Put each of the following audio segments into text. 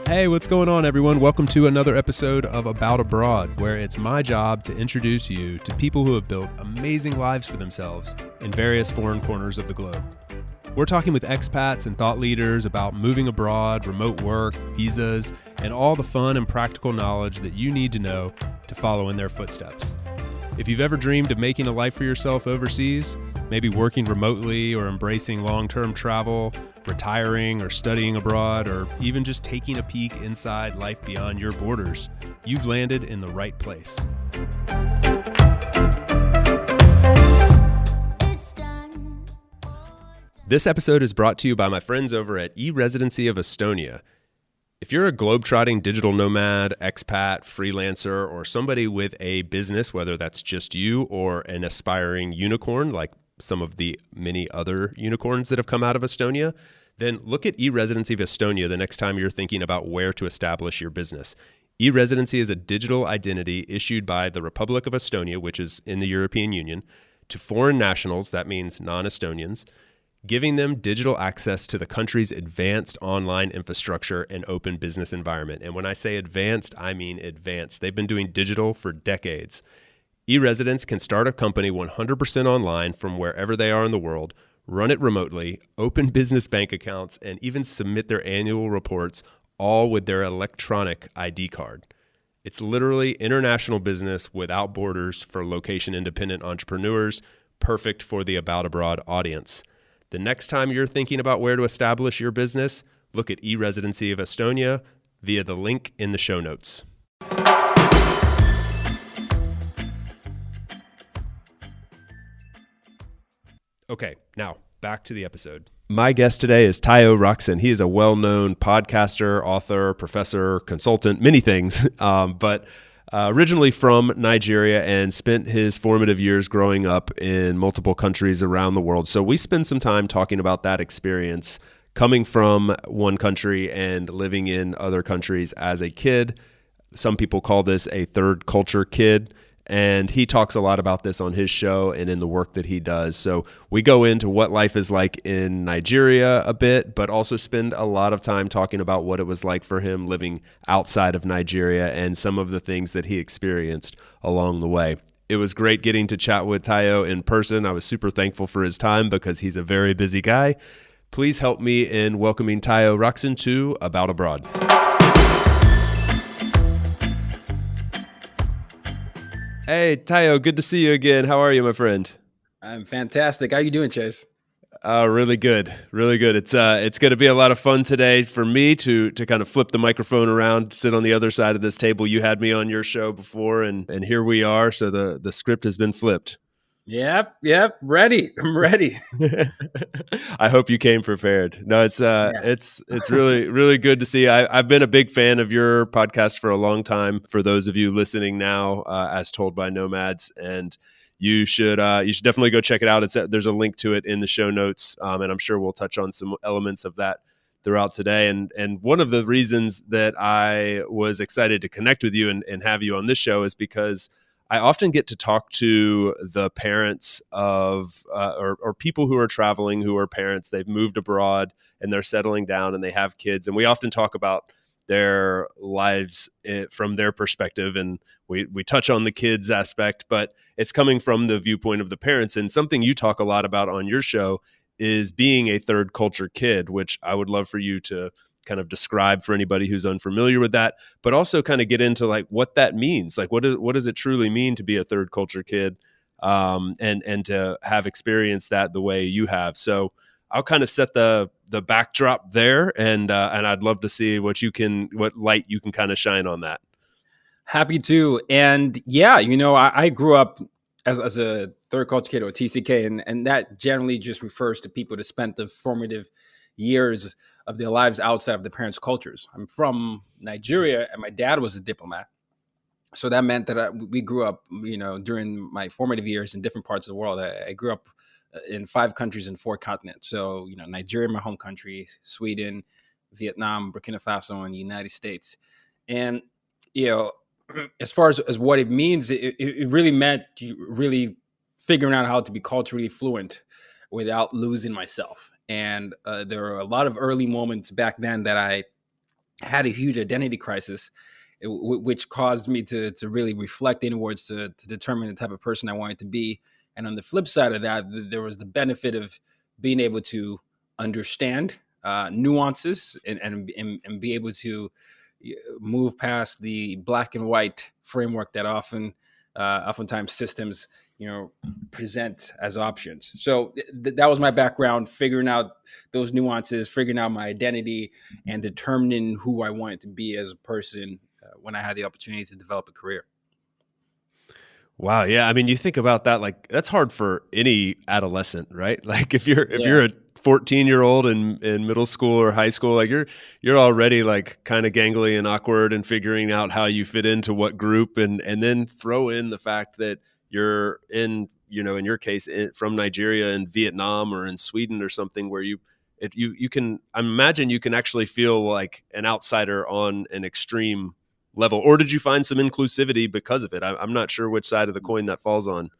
Hey, what's going on, everyone? Welcome to another episode of About Abroad, where it's my job to introduce you to people who have built amazing lives for themselves in various foreign corners of the globe. We're talking with expats and thought leaders about moving abroad, remote work, visas, and all the fun and practical knowledge that you need to know to follow in their footsteps. If you've ever dreamed of making a life for yourself overseas, maybe working remotely or embracing long-term travel, retiring or studying abroad, or even just taking a peek inside life beyond your borders, you've landed in the right place. This episode is brought to you by my friends over at E-Residency of Estonia. If you're a globetrotting digital nomad, expat, freelancer, or somebody with a business, whether that's just you or an aspiring unicorn like some of the many other unicorns that have come out of Estonia, then look at E-Residency of Estonia the next time you're thinking about where to establish your business. E-Residency is a digital identity issued by the Republic of Estonia, which is in the European Union, to foreign nationals, that means non-Estonians, giving them digital access to the country's advanced online infrastructure and open business environment. And when I say advanced, I mean advanced. They've been doing digital for decades. E-residents can start a company 100% online from wherever they are in the world, run it remotely, open business bank accounts, and even submit their annual reports, all with their electronic ID card. It's literally international business without borders for location-independent entrepreneurs, perfect for the About Abroad audience. The next time you're thinking about where to establish your business, look at E-Residency of Estonia via the link in the show notes. Okay, now back to the episode. My guest today is Tayo Rockson. He is a well-known podcaster, author, professor, consultant, many things, but originally from Nigeria and spent his formative years growing up in multiple countries around the world. So we spend some time talking about that experience coming from one country and living in other countries as a kid. Some people call this a third culture kid. And he talks a lot about this on his show and in the work that he does. So we go into what life is like in Nigeria a bit, but also spend a lot of time talking about what it was like for him living outside of Nigeria and some of the things that he experienced along the way. It was great getting to chat with Tayo in person. I was super thankful for his time because he's a very busy guy. Please help me in welcoming Tayo Rockson to About Abroad. Hey, Tayo, good to see you again. How are you, my friend? I'm fantastic. How are you doing, Chase? Really good. Really good. It's going to be a lot of fun today for me to kind of flip the microphone around, sit on the other side of this table. You had me on your show before, and here we are. So the script has been flipped. Yep. Ready. I'm ready. I hope you came prepared. No, it's really, really good to see. I've been a big fan of your podcast for a long time. For those of you listening now, as told by Nomads, and you should definitely go check it out. There's a link to it in the show notes, and I'm sure we'll touch on some elements of that throughout today. And one of the reasons that I was excited to connect with you and have you on this show is because I often get to talk to the parents of or people who are traveling, who are parents. They've moved abroad and they're settling down and they have kids. And we often talk about their lives from their perspective. And we touch on the kids aspect, but it's coming from the viewpoint of the parents. And something you talk a lot about on your show is being a third culture kid, which I would love for you to kind of describe for anybody who's unfamiliar with that, but also kind of get into like what that means. Like what does it truly mean to be a third culture kid, and to have experienced that the way you have. So I'll kind of set the backdrop there, and I'd love to see what light you can kind of shine on that. Happy to. And yeah, I grew up as a third culture kid, or TCK, and that generally just refers to people that spent the formative years of their lives outside of the parents' cultures. I'm from Nigeria, and my dad was a diplomat. So that meant that we grew up, during my formative years in different parts of the world. I grew up in 5 countries and 4 continents. So, Nigeria, my home country, Sweden, Vietnam, Burkina Faso, and the United States. And, as far as what it means, it really meant really figuring out how to be culturally fluent without losing myself. And there were a lot of early moments back then that I had a huge identity crisis, which caused me to really reflect inwards to determine the type of person I wanted to be. And on the flip side of that, there was the benefit of being able to understand nuances and be able to move past the black and white framework that oftentimes systems present as options. So that was my background, figuring out those nuances, figuring out my identity, and determining who I wanted to be as a person when I had the opportunity to develop a career. Wow, yeah. I mean, you think about that, like that's hard for any adolescent, right? Like if you're a 14-year-old in middle school or high school, like you're already like kind of gangly and awkward and figuring out how you fit into what group, and then throw in the fact that you're in, in your case, from Nigeria and Vietnam or in Sweden or something where you can, I imagine you can actually feel like an outsider on an extreme level. Or did you find some inclusivity because of it? I'm not sure which side of the coin that falls on.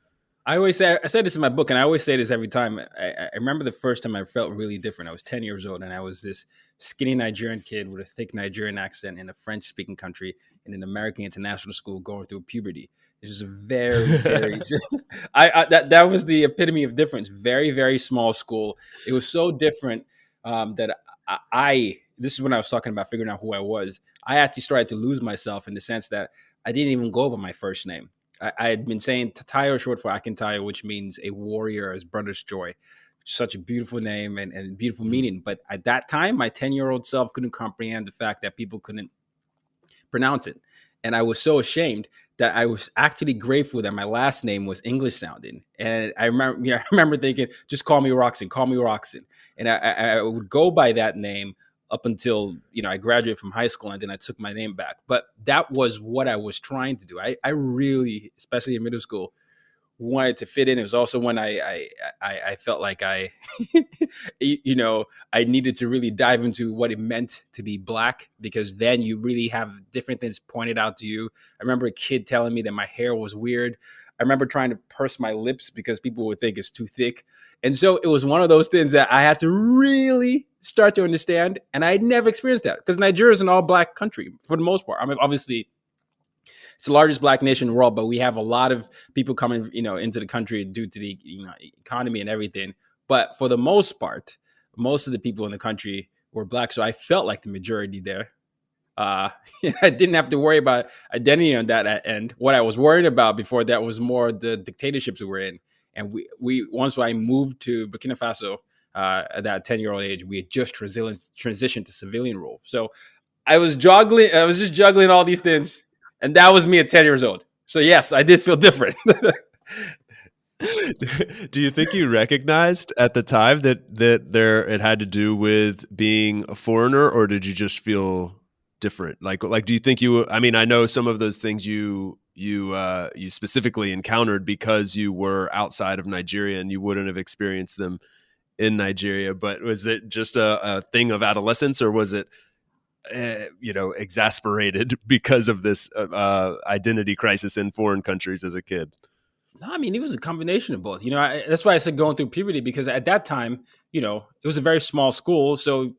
I said this in my book, and I always say this every time. I remember the first time I felt really different. I was 10 years old, and I was this skinny Nigerian kid with a thick Nigerian accent in a French-speaking country in an American international school going through puberty. It was a very, very. That was the epitome of difference. Very, very small school. It was so different that I. This is when I was talking about figuring out who I was. I actually started to lose myself in the sense that I didn't even go over my first name. I had been saying Tayo, short for Akintayo, which means a warrior as brother's joy. Such a beautiful name and beautiful meaning. But at that time, my 10-year-old self couldn't comprehend the fact that people couldn't pronounce it. And I was so ashamed that I was actually grateful that my last name was English sounding. And I remember thinking, just call me Rockson, call me Rockson. And I would go by that name up until, I graduated from high school, and then I took my name back. But that was what I was trying to do. I really, especially in middle school, wanted to fit in. It was also when I felt like I needed to really dive into what it meant to be Black, because then you really have different things pointed out to you. I remember a kid telling me that my hair was weird. I remember trying to purse my lips because people would think it's too thick. And so it was one of those things that I had to really start to understand. And I had never experienced that because Nigeria is an all Black country for the most part. I mean, obviously, it's the largest Black nation in the world, but we have a lot of people coming, into the country due to the economy and everything. But for the most part, most of the people in the country were Black. So I felt like the majority there. I didn't have to worry about identity on that end. What I was worried about before that was more the dictatorships we were in. And we once I moved to Burkina Faso at that 10-year-old age, we had just transitioned to civilian rule. So I was just juggling all these things. And that was me at 10 years old. So yes, I did feel different. Do you think you recognized at the time that it had to do with being a foreigner, or did you just feel different? Like do you think I mean, I know some of those things you specifically encountered because you were outside of Nigeria and you wouldn't have experienced them in Nigeria, but was it just a thing of adolescence, or was it exasperated because of this identity crisis in foreign countries as a kid? No, I mean, it was a combination of both. That's why I said going through puberty, because at that time, it was a very small school. So,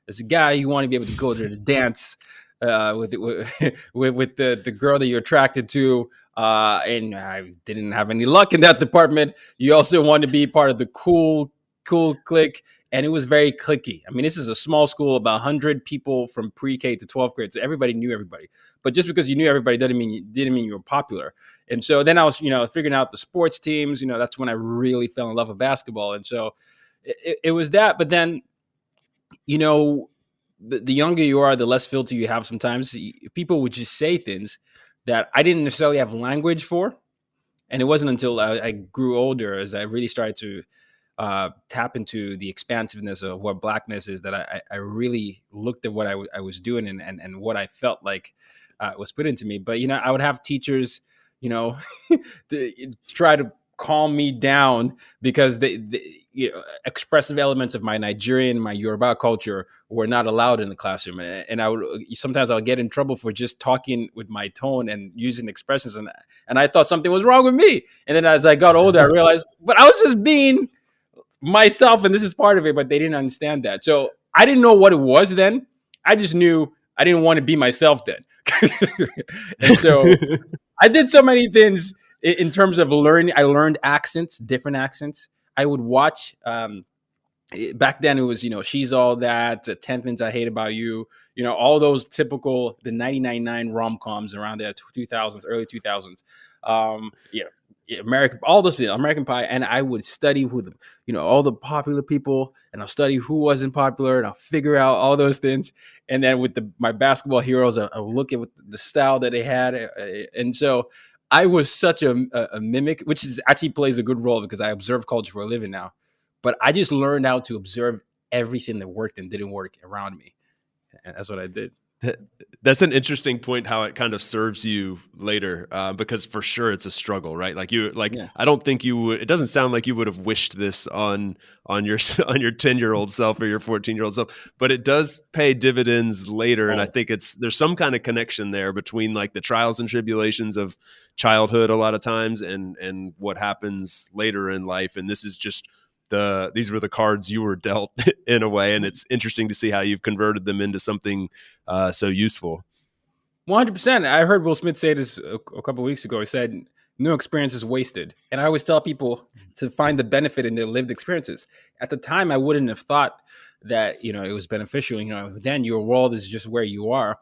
as a guy, you want to be able to go to the dance with the girl that you're attracted to. And I didn't have any luck in that department. You also want to be part of the cool clique. And it was very cliquey. I mean, this is a small school, about 100 people from pre-K to 12th grade. So everybody knew everybody. But just because you knew everybody didn't mean you were popular. And so then I was, figuring out the sports teams. That's when I really fell in love with basketball. And so it was that. But then, the younger you are, the less filter you have sometimes. People would just say things that I didn't necessarily have language for. And it wasn't until I grew older as I really started to tap into the expansiveness of what Blackness is that I really looked at what I was doing and what I felt like was put into me. But, I would have teachers, try to calm me down because the expressive elements of my Nigerian, my Yoruba culture were not allowed in the classroom. And sometimes I'll get in trouble for just talking with my tone and using expressions. And I thought something was wrong with me. And then as I got older, I realized, but I was just being myself, and this is part of it, but they didn't understand that. So I didn't know what it was then, I just knew I didn't want to be myself then. And so I did so many things in terms of learning. I learned accents, different accents. I would watch. Back then, it was she's all that, 10 things I hate about you. All those typical the 99.9 rom-coms around there, 2000s, early 2000s. American, all those people, American Pie, and I would study who all the popular people, and I'll study who wasn't popular, and I'll figure out all those things. And then with my basketball heroes, I'll look at the style that they had, and so I was such a mimic, which is actually plays a good role because I observe culture for a living now. But I just learned how to observe everything that worked and didn't work around me, and that's what I did. That's an interesting point, how it kind of serves you later, because for sure it's a struggle, right? I don't think you would. It doesn't sound like you would have wished this on your 10-year-old self or your 14-year-old self, but it does pay dividends later. And I think there's some kind of connection there between like the trials and tribulations of childhood a lot of times and what happens later in life. And this is just these were the cards you were dealt in a way, and it's interesting to see how you've converted them into something so useful. 100%. I heard Will Smith say this a couple of weeks ago. He said, "No experience is wasted." And I always tell people to find the benefit in their lived experiences. At the time, I wouldn't have thought that it was beneficial. Then your world is just where you are.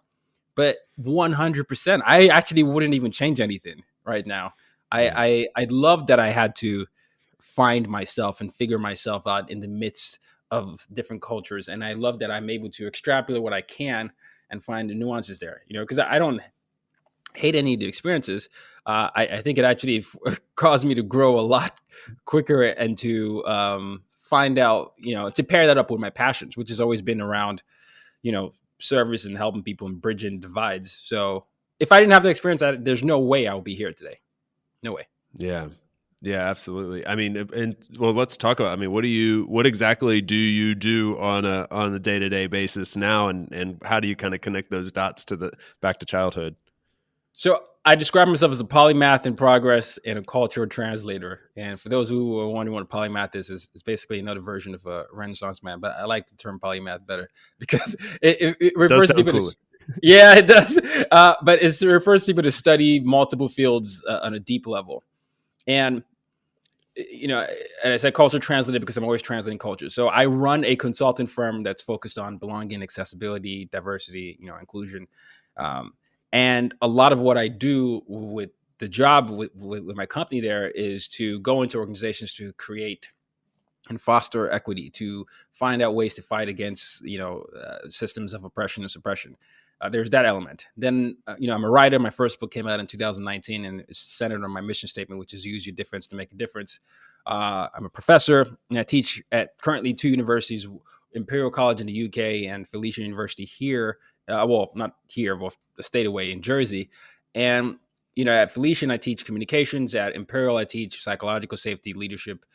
But 100%, I actually wouldn't even change anything right now. I love that I had to find myself and figure myself out in the midst of different cultures. And I love that I'm able to extrapolate what I can and find the nuances there, because I don't hate any of the experiences. I think it actually caused me to grow a lot quicker and to find out, to pair that up with my passions, which has always been around, service and helping people and bridging divides. So if I didn't have the experience, there's no way I would be here today. No way. Yeah, absolutely. I mean, let's talk about, what exactly do you do on a day-to-day basis now, and how do you kind of connect those dots back to childhood? So I describe myself as a polymath in progress and a cultural translator. And for those who are wondering what a polymath is basically another version of a Renaissance man, but I like the term polymath better because it refers to people cooler. Yeah, it does. But it refers to people to study multiple fields on a deep level. And and I said culture translated because I'm always translating culture. So I run a consultant firm that's focused on belonging, accessibility, diversity, inclusion. And a lot of what I do with the job with my company there is to go into organizations to create and foster equity, to find out ways to fight against, systems of oppression and suppression. There's that element. Then, I'm a writer. My first book came out in 2019, and it's centered on my mission statement, which is use your difference to make a difference. I'm a professor, and I teach at currently 2 universities, Imperial College in the UK and Felicia University here. Not here, well, a state away in Jersey. And, at Felician, I teach communications. At Imperial, I teach psychological safety, leadership,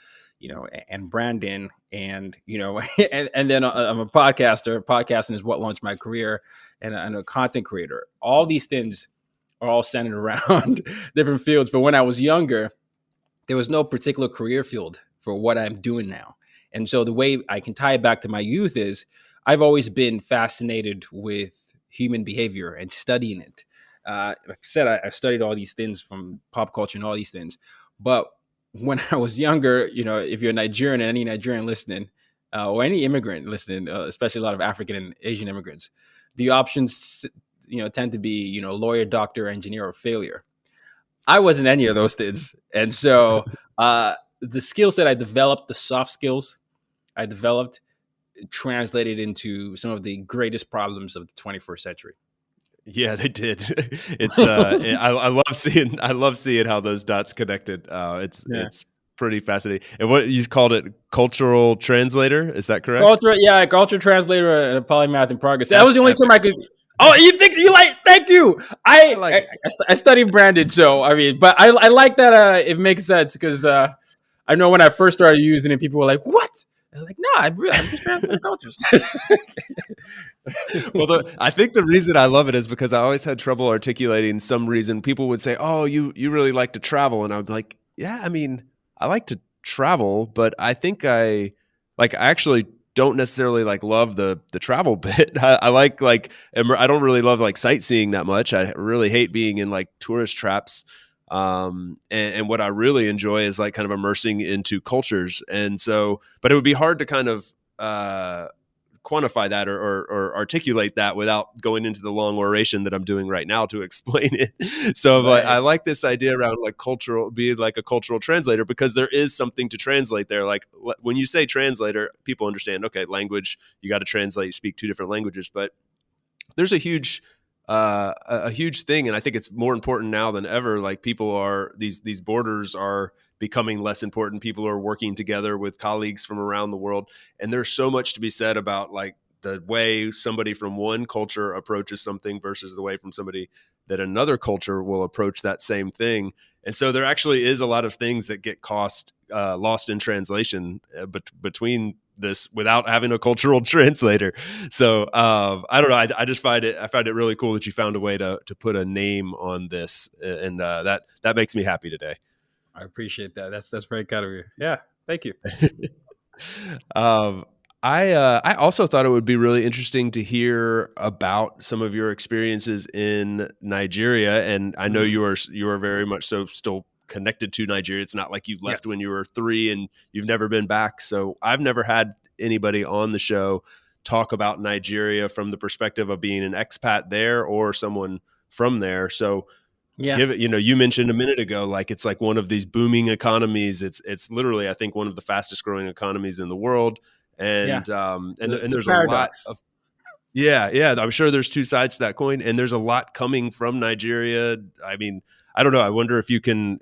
and branding. And, and then I'm a podcaster. Podcasting is what launched my career, and I'm a content creator. All these things are all centered around different fields. But when I was younger, there was no particular career field for what I'm doing now. And so the way I can tie it back to my youth is I've always been fascinated with human behavior and studying it. Like I said, I've studied all these things from pop culture and all these things. But when I was younger, if you're Nigerian and any Nigerian listening, or any immigrant listening, especially a lot of African and Asian immigrants, the options, tend to be, lawyer, doctor, engineer, or failure. I wasn't any of those things. And so the skill set I developed, the soft skills I developed, translated into some of the greatest problems of the 21st century. Yeah, they did. It's I love seeing how those dots connected. It's pretty fascinating. And what you called it, cultural translator, is that correct? Culture translator and a polymath in progress. That was the only term I could. Oh, you think you like? Thank you. I studied branding, so but I like that. It makes sense because I know when I first started using it, people were like, "What?" I was like, "No, I'm just translating cultures." Well, I think the reason I love it is because I always had trouble articulating some reason. People would say, "Oh, you really like to travel," and I'm like, "Yeah, I like to travel, but I think I actually don't necessarily like love the travel bit. I like I don't really love like sightseeing that much. I really hate being in like tourist traps. And what I really enjoy is like kind of immersing into cultures. And so, but it would be hard to kind of quantify that or articulate that without going into the long oration that I'm doing right now to explain it. So Right. I like this idea around like being like a cultural translator, because there is something to translate there. Like when you say translator, people understand, okay, language, you got to translate, you speak two different languages, but there's a huge thing, and I think it's more important now than ever. Like these borders are becoming less important. People are working together with colleagues from around the world, and there's so much to be said about like the way somebody from one culture approaches something versus the way from somebody that another culture will approach that same thing. And so there actually is a lot of things that get lost in translation between this without having a cultural translator. So I don't know. I just find it really cool that you found a way to put a name on this, and that makes me happy today. I appreciate that. That's very kind of you. Yeah, thank you. I also thought it would be really interesting to hear about some of your experiences in Nigeria, and I know you are very much so still connected to Nigeria. It's not like you left when you were 3 and you've never been back. So I've never had anybody on the show talk about Nigeria from the perspective of being an expat there or someone from there. So give it, you mentioned a minute ago, like it's like one of these booming economies. It's literally, I think, one of the fastest growing economies in the world. And there's a lot of I'm sure there's two sides to that coin, and there's a lot coming from Nigeria. I mean, I don't know. I wonder if you can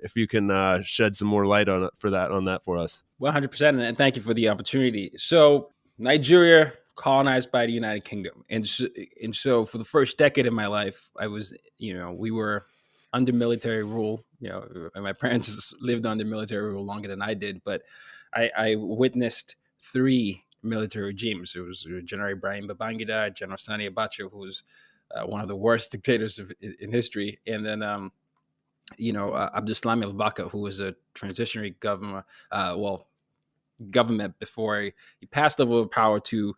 shed some more light on that for us. 100%, and thank you for the opportunity. So Nigeria colonized by the United Kingdom, and so for the first decade of my life, I was, we were under military rule. And my parents lived under military rule longer than I did, but I witnessed 3 military regimes. It was General Ibrahim Babangida, General Sani Abacha, who was one of the worst dictators in history, and then Abdulsalam al-Baka, who was a transitionary government before he passed over power to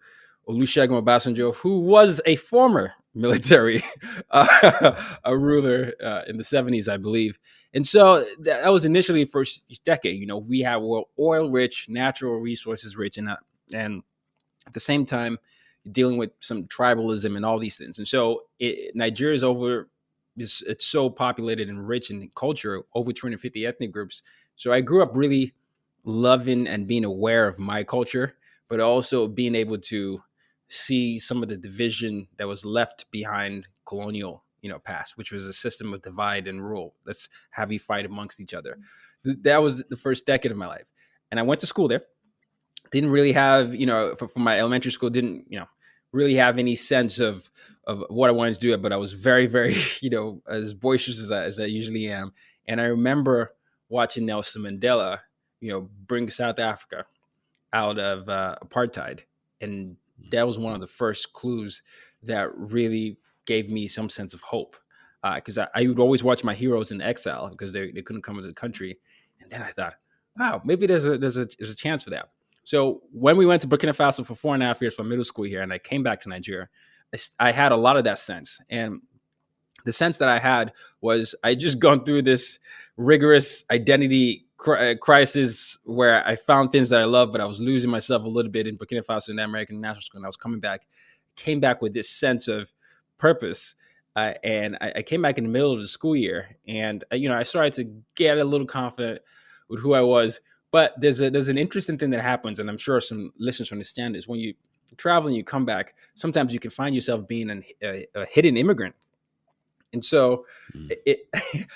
Olusegun Obasanjo, who was a former military a ruler in the 70s, I believe. And so that was initially the first decade. We have oil rich, natural resources rich, and at the same time dealing with some tribalism and all these things. And so Nigeria is it's so populated and rich in culture, over 250 ethnic groups. So I grew up really loving and being aware of my culture, but also being able to see some of the division that was left behind colonial past, which was a system of divide and rule. Let's have you fight amongst each other. That was the first decade of my life. And I went to school there. Didn't really have, from my elementary school, didn't, really have any sense of what I wanted to do. But I was very, very, as boisterous as I usually am. And I remember watching Nelson Mandela, bring South Africa out of apartheid. And that was one of the first clues that really gave me some sense of hope. Because I would always watch my heroes in exile because they couldn't come into the country. And then I thought, wow, maybe there's a chance for that. So when we went to Burkina Faso for 4.5 years from middle school here, and I came back to Nigeria, I had a lot of that sense. And the sense that I had was I just gone through this rigorous identity crisis where I found things that I love, but I was losing myself a little bit in Burkina Faso in the American National School. And I was came back with this sense of purpose. And I came back in the middle of the school year, and I started to get a little confident with who I was. But there's an interesting thing that happens, and I'm sure some listeners understand this. When you travel and you come back, sometimes you can find yourself being a hidden immigrant. And so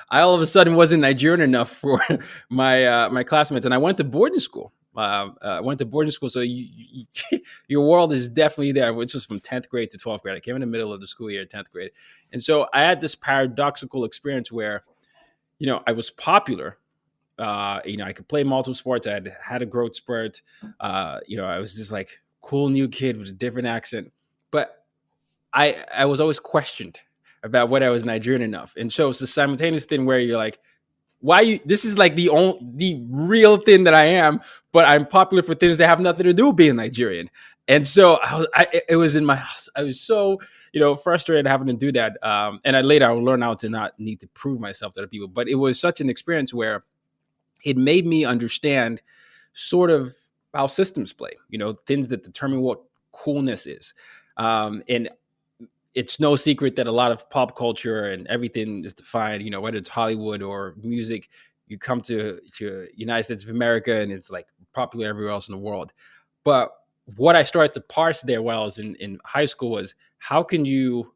I all of a sudden wasn't Nigerian enough for my classmates, and I went to boarding school. So your world is definitely there, which was from 10th grade to 12th grade. I came in the middle of the school year, 10th grade. And so I had this paradoxical experience where, I was popular. I could play multiple sports. I had a growth spurt. I was this like cool new kid with a different accent, but I was always questioned about whether I was Nigerian enough. And so it's the simultaneous thing where you're like, this is like the real thing that I am, but I'm popular for things that have nothing to do with being Nigerian. And so it was in my house. I was so, frustrated having to do that. And later I will learn how to not need to prove myself to other people. But it was such an experience where it made me understand sort of how systems play, things that determine what coolness is. And it's no secret that a lot of pop culture and everything is defined, whether it's Hollywood or music. You come to United States of America and it's like popular everywhere else in the world. But what I started to parse there while I was in high school was, how can you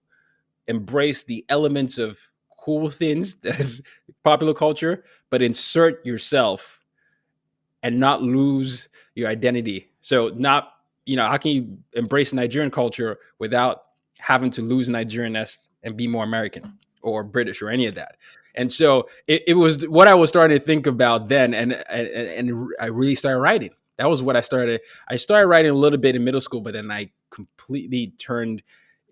embrace the elements of cool things that is popular culture, but insert yourself and not lose your identity? So not, how can you embrace Nigerian culture without having to lose Nigerianness and be more American or British or any of that? And so it was what I was starting to think about then. And I really started writing. That was what I started. I started writing a little bit in middle school, but then I completely turned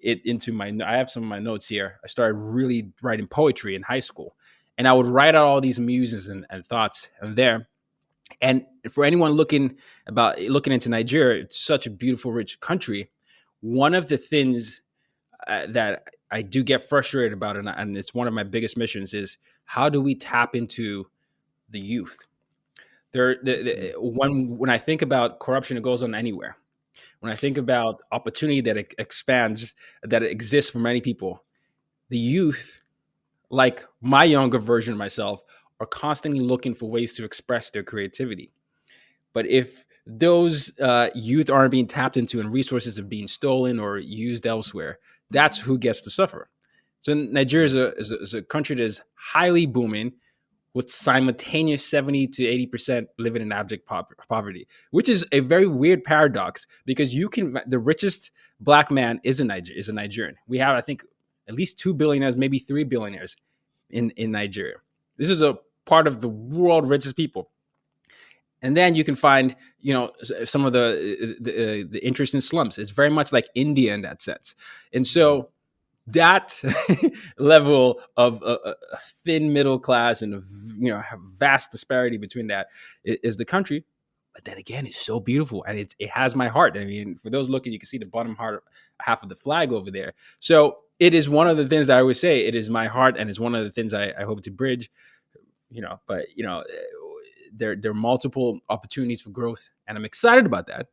it into I have some of my notes here. I started really writing poetry in high school, and I would write out all these muses and thoughts there. And for anyone looking into Nigeria, it's such a beautiful, rich country. One of the things that I do get frustrated about, and it's one of my biggest missions, is how do we tap into the youth? When I think about corruption, it goes on anywhere. When I think about opportunity that expands, that exists for many people, the youth, like my younger version of myself, are constantly looking for ways to express their creativity. But if those youth aren't being tapped into and resources are being stolen or used elsewhere, that's who gets to suffer. So Nigeria is a country that is highly booming, with simultaneous 70 to 80% living in abject poverty, which is a very weird paradox, because the richest black man is a Nigerian. We have, I think, at least 2 billionaires, maybe 3 billionaires in Nigeria. This is a part of the world richest people. And then you can find, some of the interest in slums. It's very much like India in that sense. And so that level of a thin middle class and vast disparity between that is the country. But then again, it's so beautiful, and it has my heart. I mean, for those looking, you can see the bottom half of the flag over there. So it is one of the things I always say. It is my heart, and it's one of the things I hope to bridge. But there are multiple opportunities for growth, and I'm excited about that.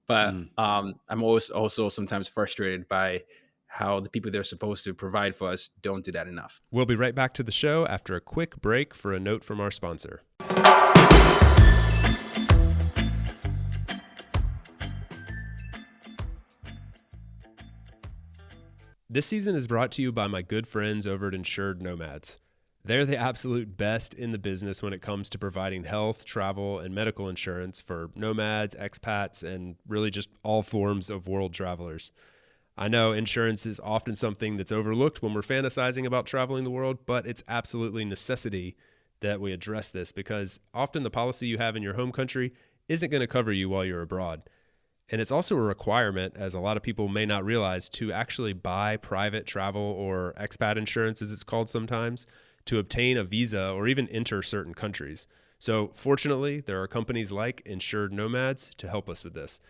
But I'm always also sometimes frustrated by how the people they're supposed to provide for us don't do that enough. We'll be right back to the show after a quick break for a note from our sponsor. This season is brought to you by my good friends over at Insured Nomads. They're the absolute best in the business when it comes to providing health, travel, and medical insurance for nomads, expats, and really just all forms of world travelers. I know insurance is often something that's overlooked when we're fantasizing about traveling the world, but it's absolutely necessity that we address this, because often the policy you have in your home country isn't going to cover you while you're abroad. And it's also a requirement, as a lot of people may not realize, to actually buy private travel or expat insurance, as it's called sometimes, to obtain a visa or even enter certain countries. So fortunately, there are companies like Insured Nomads to help us with this.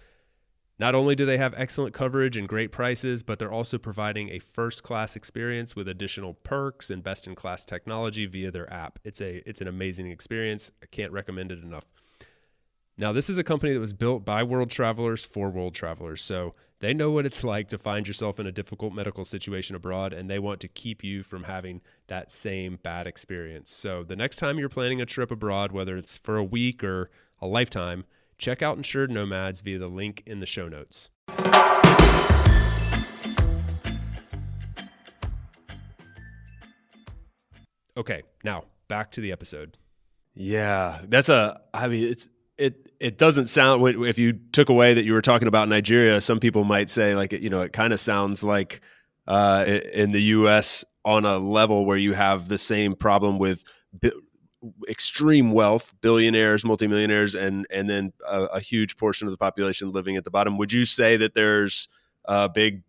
Not only do they have excellent coverage and great prices, but they're also providing a first-class experience with additional perks and best-in-class technology via their app. It's an amazing experience. I can't recommend it enough. Now, this is a company that was built by world travelers for world travelers, so they know what it's like to find yourself in a difficult medical situation abroad, and they want to keep you from having that same bad experience. So the next time you're planning a trip abroad, whether it's for a week or a lifetime, check out Insured Nomads via the link in the show notes. Okay, now back to the episode. Yeah, it doesn't sound, if you took away that you were talking about Nigeria, some people might say it kind of sounds like in the US on a level where you have the same problem with extreme wealth, billionaires, multimillionaires, and then a huge portion of the population living at the bottom. Would you say that there's a big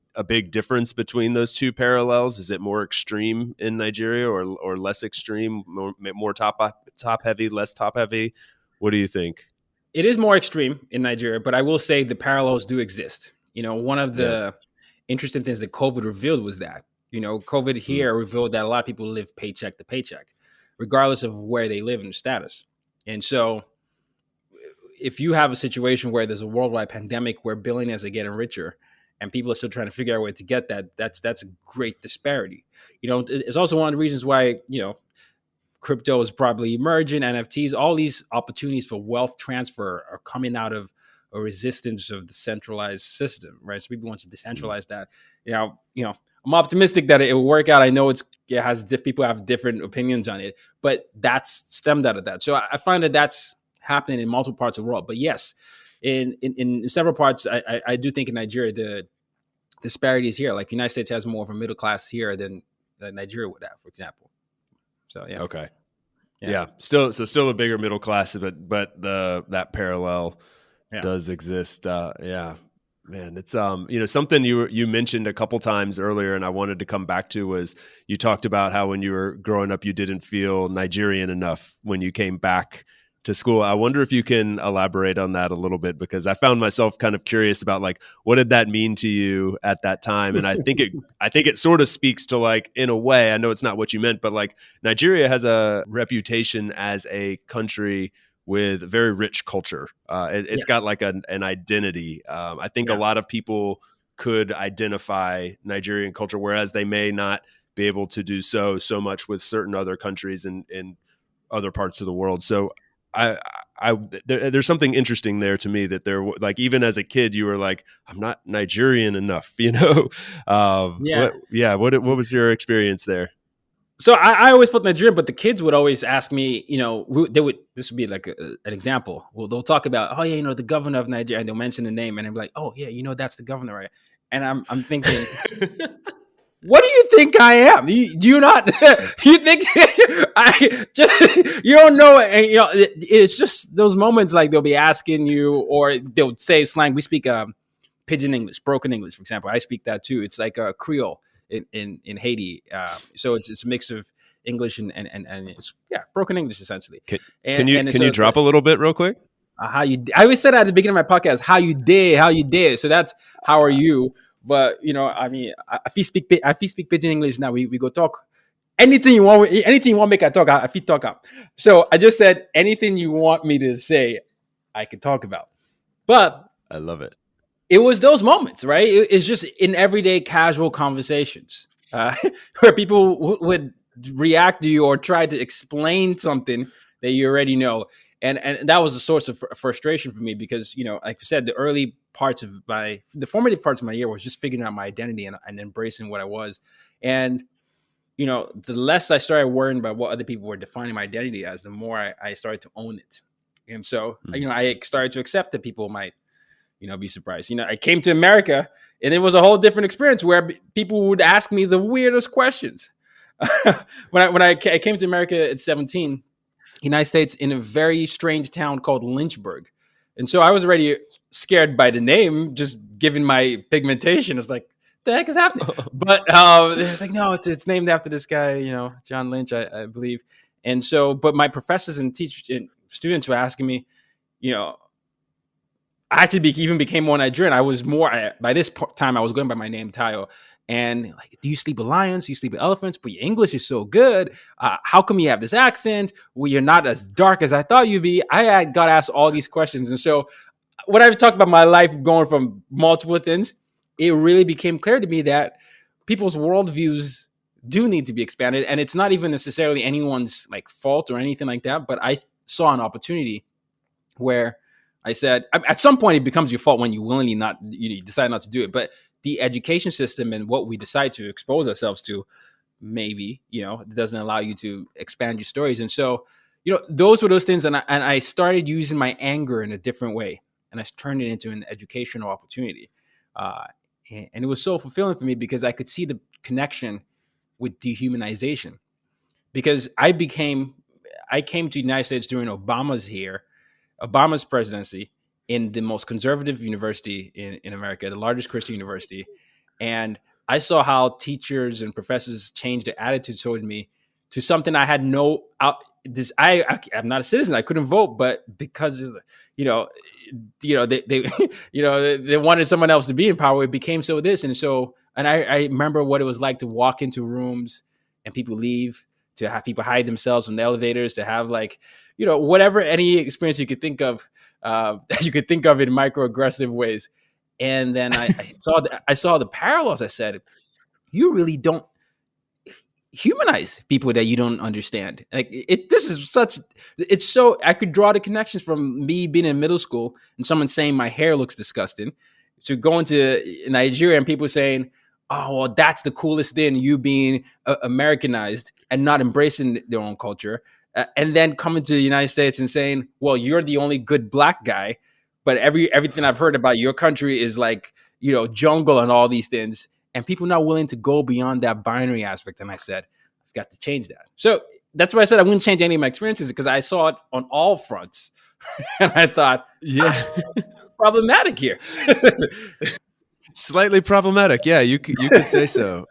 difference between those two parallels? Is it more extreme in Nigeria or less extreme, more top heavy, less top heavy? What do you think? It is more extreme in Nigeria, but I will say the parallels do exist. One of the interesting things that COVID revealed was that, COVID here revealed that a lot of people live paycheck to paycheck, regardless of where they live and status. And so if you have a situation where there's a worldwide pandemic where billionaires are getting richer and people are still trying to figure out a way to get that, that's a great disparity. It's also one of the reasons why, crypto is probably emerging, NFTs, all these opportunities for wealth transfer are coming out of a resistance of the centralized system, right? So people want to decentralize that. I'm optimistic that it will work out. I know people have different opinions on it, but that's stemmed out of that. So I find that that's happening in multiple parts of the world. But yes, in several parts, I do think in Nigeria, the disparity is here. Like the United States has more of a middle class here than Nigeria would have, for example. So yeah. Okay. Yeah. Still a bigger middle class, but that parallel does exist. Yeah, man, it's something you mentioned a couple times earlier, and I wanted to come back to was you talked about how when you were growing up, you didn't feel Nigerian enough when you came back to school. I wonder if you can elaborate on that a little bit, because I found myself kind of curious about like, what did that mean to you at that time? And I think it sort of speaks to, like, in a way, I know it's not what you meant, but like Nigeria has a reputation as a country with very rich culture. It's got like an identity. I think a lot of people could identify Nigerian culture, whereas they may not be able to do so much with certain other countries in other parts of the world. So there's something interesting there to me that there, like, even as a kid, you were like, I'm not Nigerian enough, What was your experience there? So I always felt Nigerian, but the kids would always ask me, this would be like an example. Well, they'll talk about, oh yeah, the governor of Nigeria, and they'll mention the name, and I'm like, oh yeah, that's the governor, right? And I'm thinking, what do you think I am? Do you not? You think you don't know? And it's just those moments, like they'll be asking you, or they'll say slang. We speak pidgin English, broken English, for example. I speak that too. It's like a Creole in Haiti. So it's a mix of English and it's broken English essentially. Can you drop a little bit real quick? How you? I always said at the beginning of my podcast, how you did. So that's how are you? But if you speak pidgin English now, we go talk anything you want make I talk. If you talk up. So I just said anything you want me to say, I can talk about. But I love it. It was those moments, right? It's just in everyday casual conversations where people would react to you or try to explain something that you already know. And that was a source of frustration for me because, like I said, the formative parts of my year was just figuring out my identity and embracing what I was. And, the less I started worrying about what other people were defining my identity as, the more I started to own it. And so, I started to accept that people might, be surprised. I came to America and it was a whole different experience where people would ask me the weirdest questions. when I came to America at 17, United States, in a very strange town called Lynchburg. And so I was already scared by the name, just given my pigmentation. It's like, the heck is happening? But it's like, no, it's named after this guy, John Lynch, I believe. And so, but my professors and teachers and students were asking me, I actually even became more Nigerian. I was more, by this time, I was going by my name, Tayo. And like, do you sleep with lions? Do you sleep with elephants? But your English is so good. How come you have this accent? Well, you're not as dark as I thought you'd be. I got asked all these questions. And so when I've talked about my life going from multiple things, it really became clear to me that people's worldviews do need to be expanded. And it's not even necessarily anyone's like fault or anything like that. But I saw an opportunity where I said, at some point it becomes your fault when you willingly you decide not to do it. But the education system and what we decide to expose ourselves to, maybe, doesn't allow you to expand your stories. And so, those were those things. And I started using my anger in a different way. And I turned it into an educational opportunity. And it was so fulfilling for me because I could see the connection with dehumanization. Because I came to the United States during Obama's presidency, in the most conservative university in America, the largest Christian university. And I saw how teachers and professors changed their attitude toward me to something I had no I'm not a citizen. I couldn't vote, but because of, you know, they they wanted someone else to be in power. It became so this and so. And I remember what it was like to walk into rooms and people leave, to have people hide themselves from the elevators, to have like, whatever, any experience you could think of, you could think of in microaggressive ways. And then I saw the parallels. I said, you really don't humanize people that you don't understand. Like it's so, I could draw the connections from me being in middle school and someone saying my hair looks disgusting, to going to Nigeria and people saying, oh, well, that's the coolest thing, you being Americanized and not embracing their own culture. And then coming to the United States and saying, well, you're the only good black guy, but everything I've heard about your country is like, jungle and all these things. And people not willing to go beyond that binary aspect. And I said, I've got to change that. So that's why I said I wouldn't change any of my experiences, because I saw it on all fronts. And I thought, problematic here. Slightly problematic. Yeah, you could say so.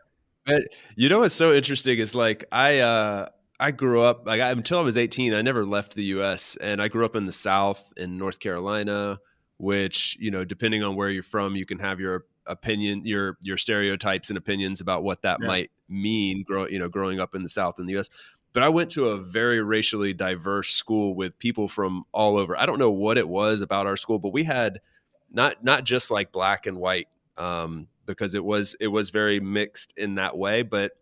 But what's so interesting is like I grew up like until I was 18, I never left the US, and I grew up in the South in North Carolina, which, depending on where you're from, you can have your opinion, your stereotypes and opinions about what that might mean growing up in the South in the US. But I went to a very racially diverse school with people from all over. I don't know what it was about our school, but we had not just like black and white, because it was very mixed in that way, but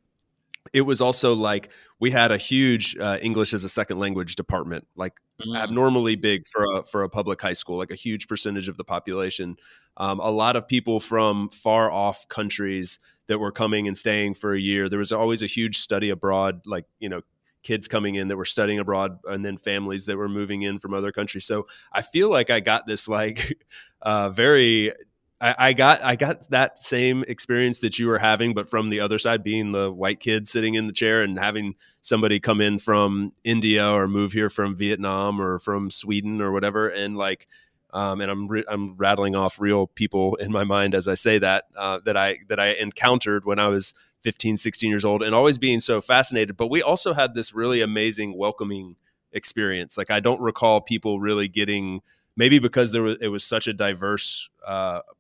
it was also like we had a huge English as a second language department, like abnormally big for a public high school, like a huge percentage of the population. A lot of people from far off countries that were coming and staying for a year. There was always a huge study abroad, like, kids coming in that were studying abroad, and then families that were moving in from other countries. So I feel like I got this like I got that same experience that you were having, but from the other side, being the white kid sitting in the chair and having somebody come in from India or move here from Vietnam or from Sweden or whatever. And like, and I'm rattling off real people in my mind as I say that, that I encountered when I was 15, 16 years old, and always being so fascinated. But we also had this really amazing welcoming experience. Like, I don't recall people really getting, maybe because it was such a diverse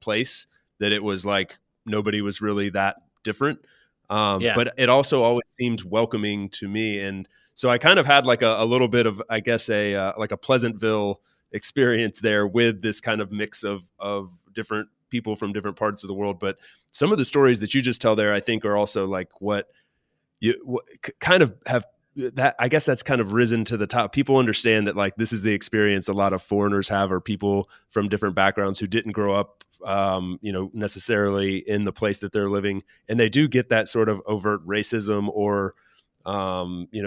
place that it was like nobody was really that different. But it also always seemed welcoming to me. And so I kind of had like a little bit of, I guess, like a Pleasantville experience there with this kind of mix of different people from different parts of the world. But some of the stories that you just tell there, I think, are also like what kind of have that, I guess that's kind of risen to the top. People understand that like this is the experience a lot of foreigners have, or people from different backgrounds who didn't grow up necessarily in the place that they're living, and they do get that sort of overt racism or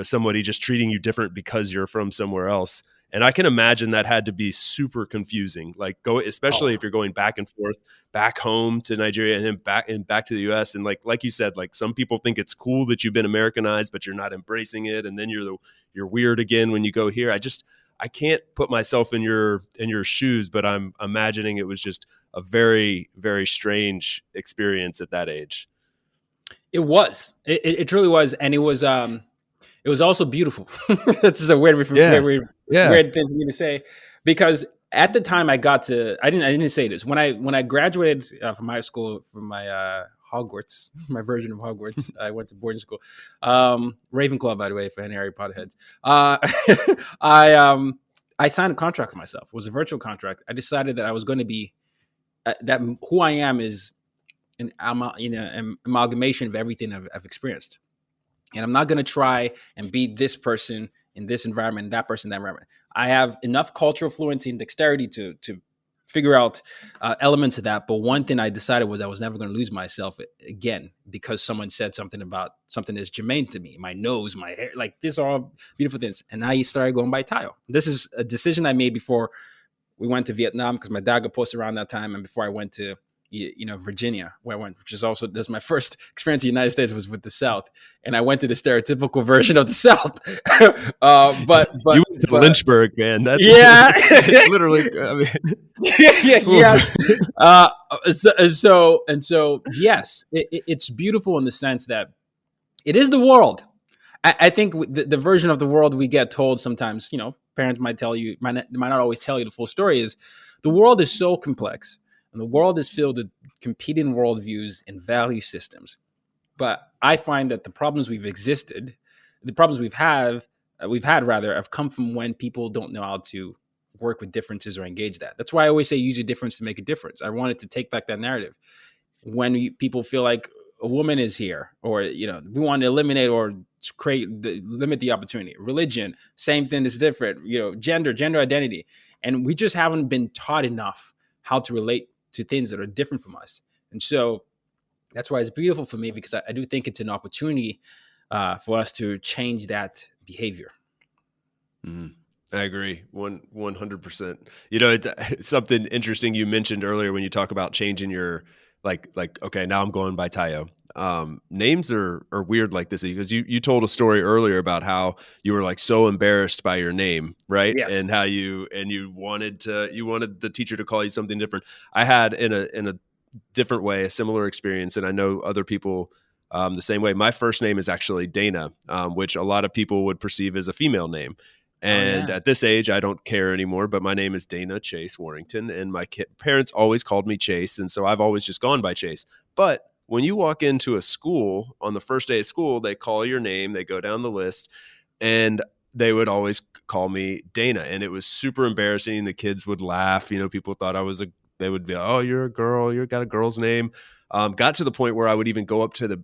somebody just treating you different because you're from somewhere else. And I can imagine that had to be super confusing, like especially if you're going back and forth back home to Nigeria and then back to the US. And like you said, like some people think it's cool that you've been Americanized, but you're not embracing it. And then you're weird again when you go here. I can't put myself in your shoes, but I'm imagining it was just a very, very strange experience at that age. It was. It truly was. And it was also beautiful. That's just a weird thing for me to say, because at the time I didn't say this when I graduated from high school, from my Hogwarts, my version of Hogwarts. I went to boarding school, Ravenclaw, by the way, for any Harry Potter heads. I signed a contract for myself. It was a virtual contract. I decided that I was going to be that who I am is an amalgamation of everything I've experienced. And I'm not going to try and be this person in this environment, that person in that environment. I have enough cultural fluency and dexterity to figure out elements of that. But one thing I decided was I was never going to lose myself again because someone said something about something that's germane to me, my nose, my hair, like these are all beautiful things. And I started going by Tayo. This is a decision I made before we went to Vietnam, because my dad got posted around that time, and before I went to Virginia, where I went, which is also, that's my first experience in the United States, was with the South. And I went to the stereotypical version of the South. But you went to Lynchburg, man. That's, yeah. It's literally, I mean. Yes. So yes, it's beautiful in the sense that it is the world. I think the version of the world we get told sometimes, parents might tell you, might not always tell you the full story, is the world is so complex and the world is filled with competing worldviews and value systems. But I find that the problems we've had rather, have come from when people don't know how to work with differences or engage that. That's why I always say use your difference to make a difference. I wanted to take back that narrative. When people feel like a woman is here, or we want to eliminate or limit the opportunity. Religion, same thing is different. Gender identity, and we just haven't been taught enough how to relate to things that are different from us. And so that's why it's beautiful for me, because I do think it's an opportunity for us to change that behavior. Mm. I agree 100%. It's something interesting you mentioned earlier when you talk about changing your like okay, now I'm going by Tayo. Names are weird like this, because you told a story earlier about how you were like so embarrassed by your name, right? Yes. And how you wanted the teacher to call you something different. I had in a different way a similar experience, and I know other people the same way. My first name is actually Dana, which a lot of people would perceive as a female name. And at this age, I don't care anymore, but my name is Dana Chase Warrington, and my parents always called me Chase, and so I've always just gone by Chase. But when you walk into a school, on the first day of school, they call your name, they go down the list, and they would always call me Dana, and it was super embarrassing. The kids would laugh. People thought they would be, oh, you're a girl, you got a girl's name. Got to the point where I would even go up to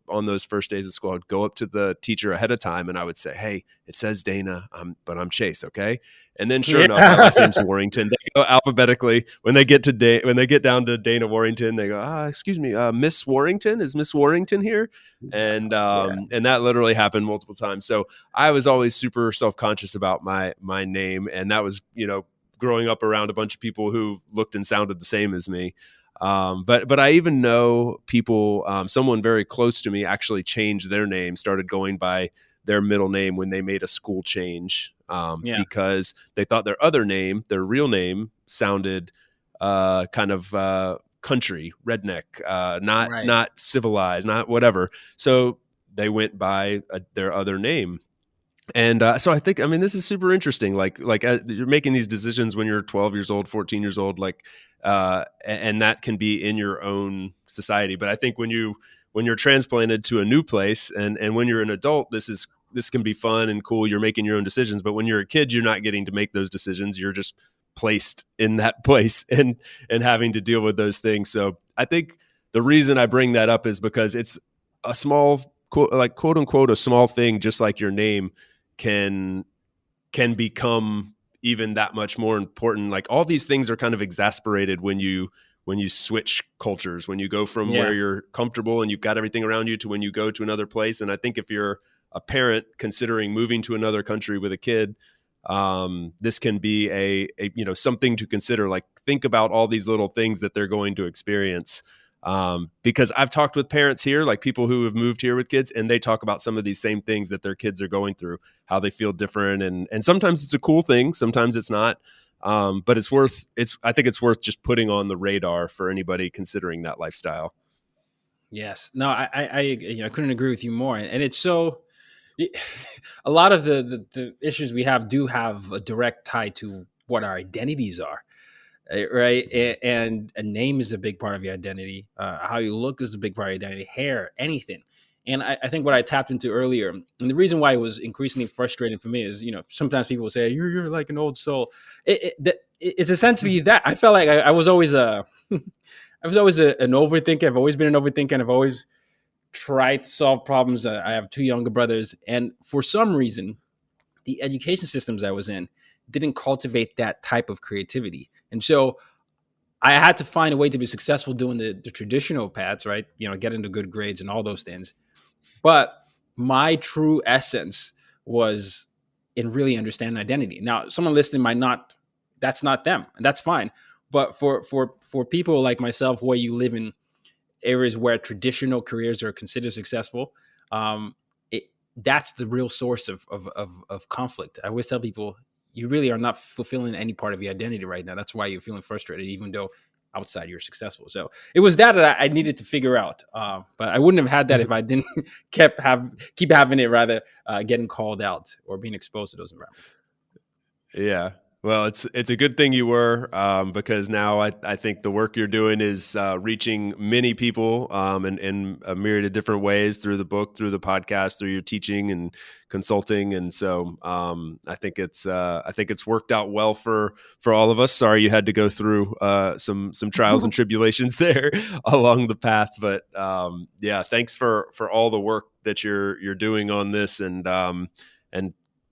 on those first days of school, I'd go up to the teacher ahead of time and I would say, hey, it says Dana, but I'm Chase, okay? And then sure enough, my last name's Warrington. They go alphabetically. When they get down to Dana Warrington, they go, excuse me, Miss Warrington, is Miss Warrington here? And and that literally happened multiple times. So I was always super self-conscious about my name, and that was growing up around a bunch of people who looked and sounded the same as me. But I even know people, someone very close to me actually changed their name, started going by their middle name when they made a school change, because they thought their other name, their real name, sounded kind of country, redneck, not civilized, not whatever. So they went by their other name. And so I think, this is super interesting. Like you're making these decisions when you're 12 years old, 14 years old, and that can be in your own society. But I think when you're transplanted to a new place, and when you're an adult, this can be fun and cool. You're making your own decisions. But when you're a kid, you're not getting to make those decisions. You're just placed in that place and having to deal with those things. So I think the reason I bring that up is because it's a small, quote unquote, a small thing, just like your name can become even that much more important. Like all these things are kind of exasperated when you switch cultures, when you go from where you're comfortable and you've got everything around you to when you go to another place. And I think if you're a parent considering moving to another country with a kid, this can be a something to consider. Like think about all these little things that they're going to experience. Because I've talked with parents here, like people who have moved here with kids, and they talk about some of these same things that their kids are going through, how they feel different. And sometimes it's a cool thing. Sometimes it's not. But I think it's worth just putting on the radar for anybody considering that lifestyle. Yes. No, I couldn't agree with you more. And it's so, a lot of the issues we do have a direct tie to what our identities are. Right. And a name is a big part of your identity. How you look is a big part of your identity, hair, anything. And I think what I tapped into earlier, and the reason why it was increasingly frustrating for me is, sometimes people say, you're like an old soul. It's essentially that. I felt like I was always an overthinker. I've always been an overthinker, and I've always tried to solve problems. I have two younger brothers. And for some reason, the education systems I was in didn't cultivate that type of creativity. And so I had to find a way to be successful doing the traditional paths, right? Getting the good grades and all those things. But my true essence was in really understanding identity. Now, someone listening might not, that's not them, and that's fine. But for people like myself, where you live in areas where traditional careers are considered successful, that's the real source of conflict. I always tell people, you really are not fulfilling any part of your identity right now. That's why you're feeling frustrated, even though outside you're successful. So it was that I needed to figure out. But I wouldn't have had that if I didn't keep having it, rather getting called out or being exposed to those environments. Yeah. Well, it's a good thing you were, because now I think the work you're doing is reaching many people in a myriad of different ways, through the book, through the podcast, through your teaching and consulting, and so I think it's worked out well for all of us. Sorry you had to go through some trials and tribulations there along the path, but yeah, thanks for all the work that you're doing on this, and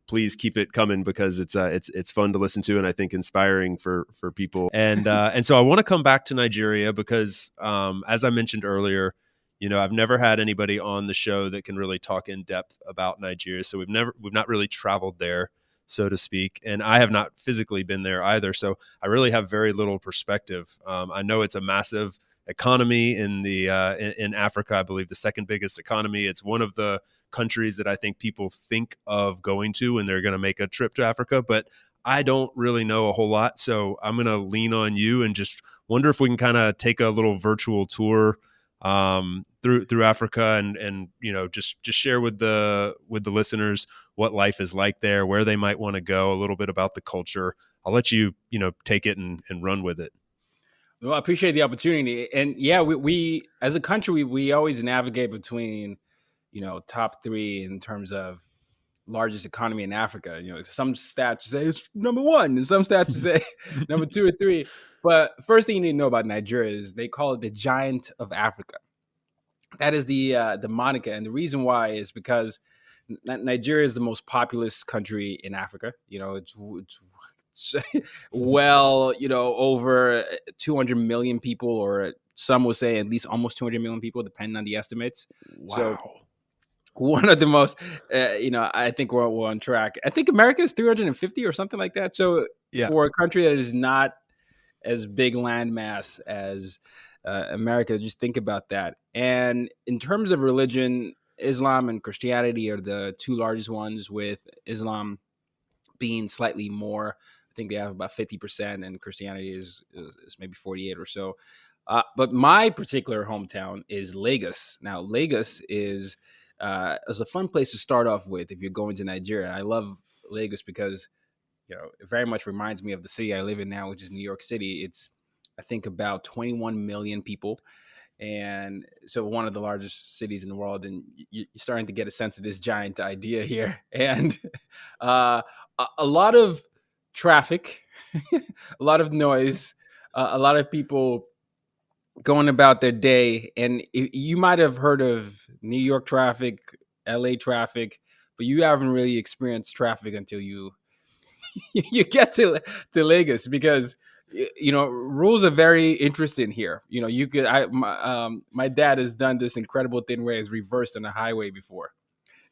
please keep it coming, because it's fun to listen to, and I think inspiring for people. And so I want to come back to Nigeria because, as I mentioned earlier, I've never had anybody on the show that can really talk in depth about Nigeria. So we've not really traveled there, so to speak, and I have not physically been there either. So I really have very little perspective. I know it's a massive economy in Africa. I believe the second biggest economy. It's one of the countries that I think people think of going to when they're going to make a trip to Africa, but I don't really know a whole lot. So I'm going to lean on you and just wonder if we can kind of take a little virtual tour through Africa, and just share with the listeners what life is like there, where they might want to go, a little bit about the culture. I'll let you take it and run with it. Well, I appreciate the opportunity. And yeah, we as a country, we always navigate between, top three in terms of largest economy in Africa. Some stats say it's number one, and some stats say number 2 or 3. But first thing you need to know about Nigeria is they call it the Giant of Africa. That is the moniker, and the reason why is because Nigeria is the most populous country in Africa. It's well, over 200 million people, or some will say at least almost 200 million people, depending on the estimates. Wow. So one of the most, I think we're on track. I think America is 350 or something like that. So yeah, for a country that is not as big landmass as America, just think about that. And in terms of religion, Islam and Christianity are the two largest ones, with Islam being slightly more. I think they have about 50%, and Christianity is maybe 48 or so. But my particular hometown is Lagos. Now, Lagos is a fun place to start off with if you're going to Nigeria. I love Lagos because it very much reminds me of the city I live in now, which is New York City. It's, I think, about 21 million people, and so one of the largest cities in the world. And you're starting to get a sense of this giant idea here, and a lot of traffic, a lot of noise, a lot of people going about their day. And you might have heard of New York traffic, LA traffic, but you haven't really experienced traffic until you get to Lagos, because rules are very interesting here. You could my dad has done this incredible thing where he's reversed on a highway before.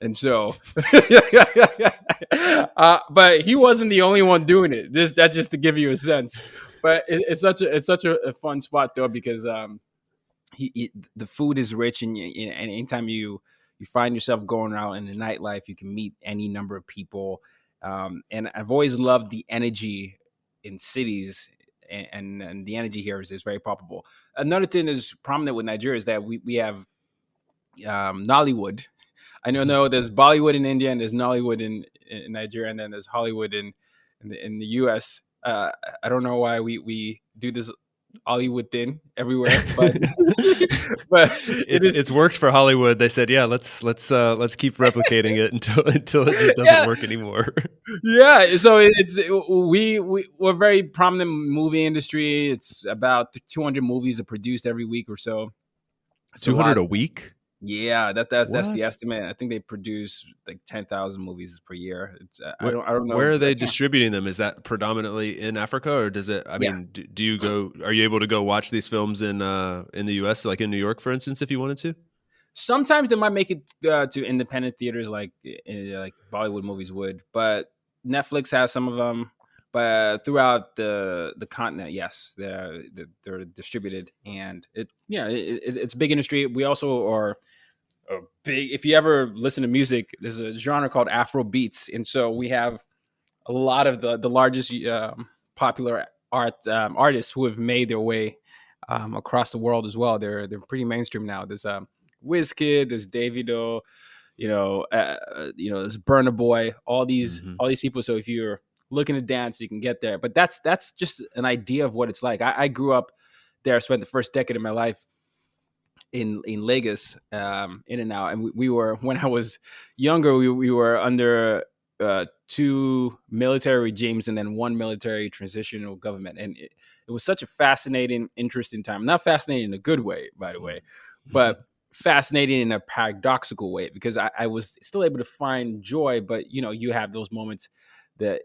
And so, but he wasn't the only one doing it. That's just to give you a sense. But it's such a fun spot though, because the food is rich, and anytime you find yourself going out in the nightlife, you can meet any number of people. And I've always loved the energy in cities, and the energy here is very palpable. Another thing that's prominent with Nigeria is that we have Nollywood. I know there's Bollywood in India, and there's Nollywood in Nigeria, and then there's Hollywood in the US. I don't know why we do this Hollywood thing everywhere, but it's worked for Hollywood. They said, yeah, let's keep replicating it until it just doesn't work anymore. Yeah, so we're very prominent movie industry. It's about 200 movies are produced every week or so. 200 a week? Yeah, that's the estimate. I think they produce like 10,000 movies per year. I don't know. Where are they distributing them? Is that predominantly in Africa, or does it? I mean, do you go? Are you able to go watch these films in the U.S., like in New York, for instance, if you wanted to? Sometimes they might make it to independent theaters, like Bollywood movies would, but Netflix has some of them. But throughout the continent, yes, they're distributed, and it's a big industry. We also are big. If you ever listen to music, there's a genre called Afro beats, and so we have a lot of the largest popular artists who have made their way across the world as well. They're pretty mainstream now. There's Wizkid, there's Davido, there's Burna Boy, all these people. So if you're looking to dance, you can get there. But that's just an idea of what it's like. I grew up there. I spent the first decade of my life in Lagos, in and out. And we were, when I was younger, we were under 2 military regimes and then 1 military transitional government. And it was such a fascinating, interesting time. Not fascinating in a good way, by the way, but fascinating in a paradoxical way, because I was still able to find joy. But, you have those moments that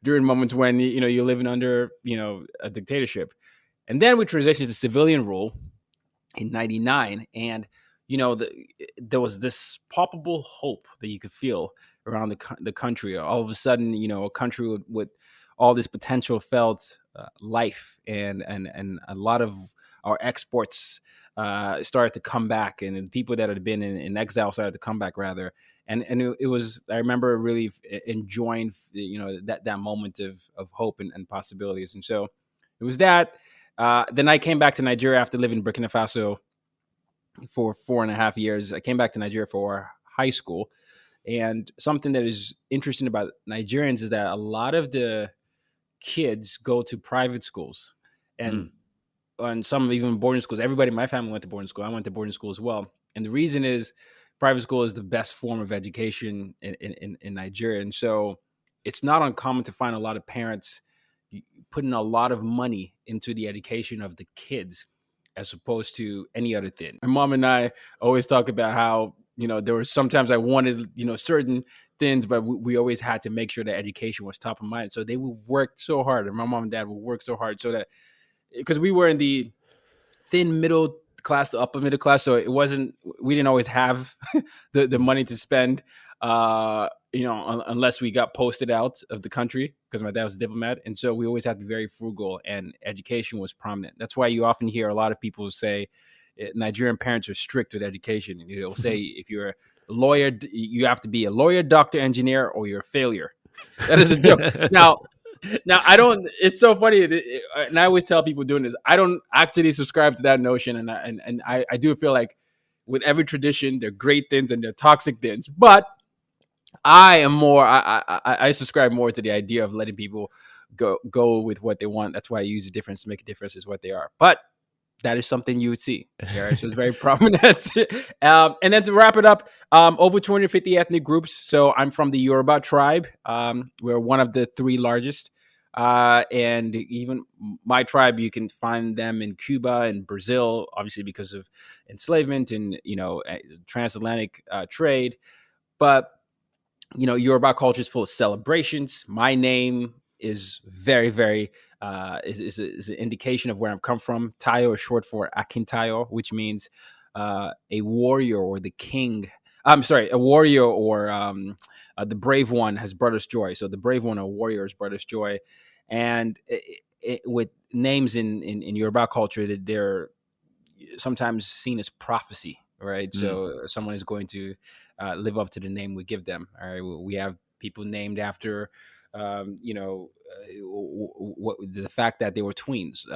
during moments when, you're living under, a dictatorship. And then we transitioned to civilian rule in 99. And, there was this palpable hope that you could feel around the country. All of a sudden, a country with all this potential felt life, and a lot of our exports started to come back, and the people that had been in exile started to come back, rather. And it was, I remember really enjoying, that moment of hope and possibilities. And so it was that. Then I came back to Nigeria after living in Burkina Faso for 4.5 years. I came back to Nigeria for high school. And something that is interesting about Nigerians is that a lot of the kids go to private schools, and some even boarding schools. Everybody in my family went to boarding school. I went to boarding school as well. And the reason is private school is the best form of education in Nigeria. And so it's not uncommon to find a lot of parents putting a lot of money into the education of the kids as opposed to any other thing. My mom and I always talk about how, there were sometimes I wanted, certain things, but we always had to make sure that education was top of mind. So they would work so hard, and my mom and dad would work so hard, so that, because we were in the thin middle class to upper middle class, so we didn't always have the money to spend, unless we got posted out of the country, because my dad was a diplomat. And so we always had to be very frugal, and education was prominent. That's why you often hear a lot of people say Nigerian parents are strict with education. They'll say if you're a lawyer, you have to be a lawyer, doctor, engineer, or you're a failure. That is a joke. Now I don't. It's so funny, and I always tell people doing this, I don't actually subscribe to that notion, and I do feel like with every tradition, there are great things and there are toxic things. But I am more. I subscribe more to the idea of letting people go with what they want. That's why I use the difference to make a difference is what they are. But that is something you would see. Right? So it's very prominent. And then to wrap it up, over 250 ethnic groups. So I'm from the Yoruba tribe. We're one of the 3 largest. And even my tribe, you can find them in Cuba and Brazil, obviously because of enslavement and, transatlantic trade. But, Yoruba culture is full of celebrations. My name is very, very is an indication of where I've come from. Tayo is short for Akintayo, which means a warrior or the king. I'm sorry, a warrior or the brave one has brought us joy. So the brave one, a warrior, has brought us joy. And with names in Yoruba culture, that they're sometimes seen as prophecy, right? So someone is going to live up to the name we give them. All right, we have people named after the fact that they were twins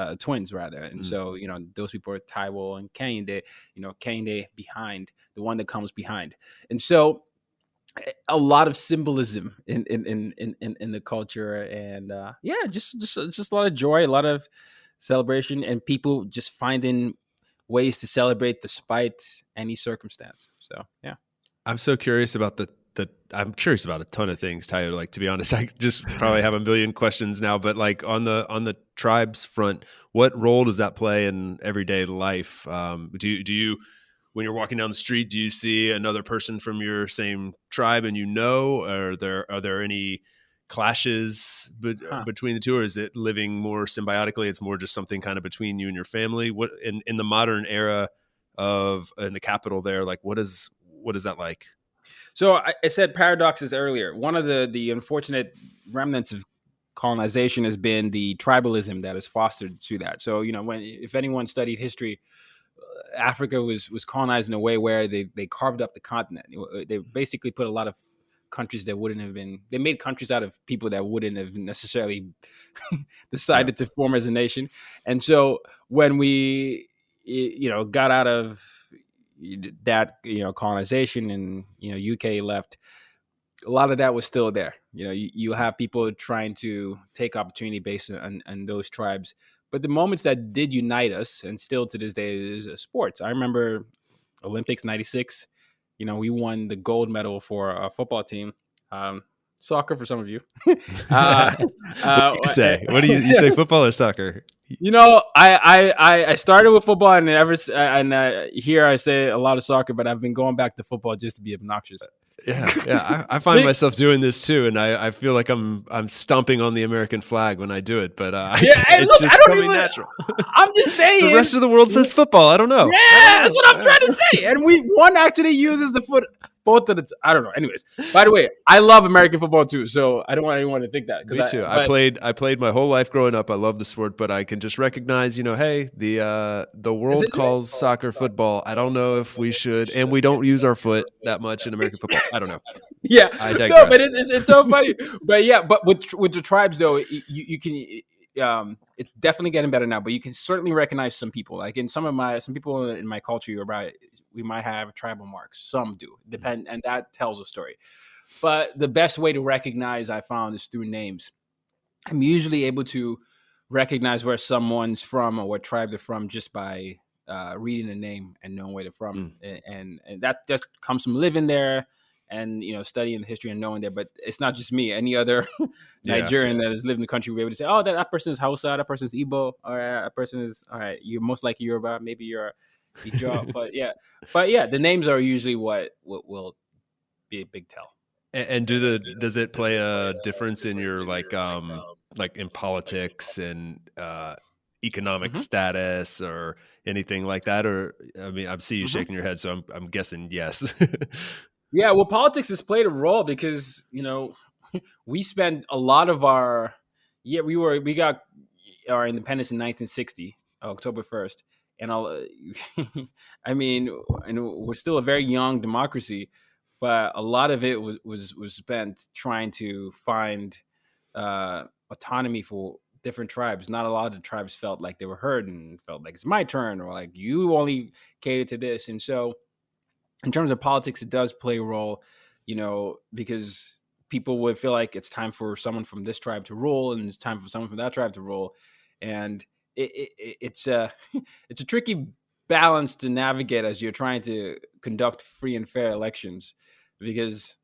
rather. And so, those people are Taiwo and Kehinde, Kehinde behind, the one that comes behind. And so a lot of symbolism in the culture, and just a lot of joy, a lot of celebration, and people just finding ways to celebrate despite any circumstance. So, yeah. I'm so curious about I'm curious about a ton of things, Tyler. Like, to be honest, I just probably have a million questions now, but like on the tribes front, what role does that play in everyday life? Do you, when you're walking down the street, do you see another person from your same tribe and are there any clashes between the two, or is it living more symbiotically? It's more just something kind of between you and your family. What in the modern era in the capital there, like what is that like? So I said paradoxes earlier. One of the unfortunate remnants of colonization has been the tribalism that has fostered through that. So, if anyone studied history, Africa was colonized in a way where they carved up the continent. They basically put a lot of countries that wouldn't have been. They made countries out of people that wouldn't have necessarily decided to form as a nation. And so when we, got out of that, colonization, and UK left, a lot of that was still there. You have people trying to take opportunity based on those tribes. But the moments that did unite us, and still to this day, is sports. I remember Olympics '96. We won the gold medal for our football team. Soccer for some of you. What do you say? What do you say? Football or soccer? I started with football, and here I say a lot of soccer, but I've been going back to football just to be obnoxious. Yeah. I find myself doing this too, and I feel like I'm stomping on the American flag when I do it, but it's just coming natural. I'm just saying. The rest of the world says football. I don't know. Yeah, that's what I'm trying to say. And one actually uses the foot both of the. I don't know. Anyways, by the way, I love American football too, so I don't want anyone to think that. Me too. I played my whole life growing up. I love the sport, but I can just recognize, hey, the world calls soccer football. I don't know if we should, and we don't use our foot that much in American football. I don't know. Yeah, I digress. No, but it's so funny. But yeah, but with the tribes though, you can. It's definitely getting better now, but you can certainly recognize some people. Like in some people in my culture, we might have tribal marks. Some do, depend, and that tells a story. But the best way to recognize, I found, is through names. I'm usually able to recognize where someone's from or what tribe they're from just by reading the name and knowing where they're from, and that just comes from living there and studying the history and knowing there. But it's not just me. Any other Nigerian that has lived in the country will be able to say, oh, that person is Hausa, that person is Igbo, or that person is, all right, you're most likely Yoruba, maybe you're Ijaw. but yeah, the names are usually what will be a big tell. And does it play a difference in your like in politics and economic status or anything like that? Or I mean, I see you shaking your head, so I'm guessing yes. Yeah, well, politics has played a role because we spent a lot of we got our independence in 1960, October 1st, and I mean, and we're still a very young democracy, but a lot of it was spent trying to find autonomy for different tribes. Not a lot of the tribes felt like they were heard and felt like it's my turn, or like you only cater to this. And so in terms of politics, it does play a role, because people would feel like it's time for someone from this tribe to rule, and it's time for someone from that tribe to rule. And it's a tricky balance to navigate as you're trying to conduct free and fair elections, because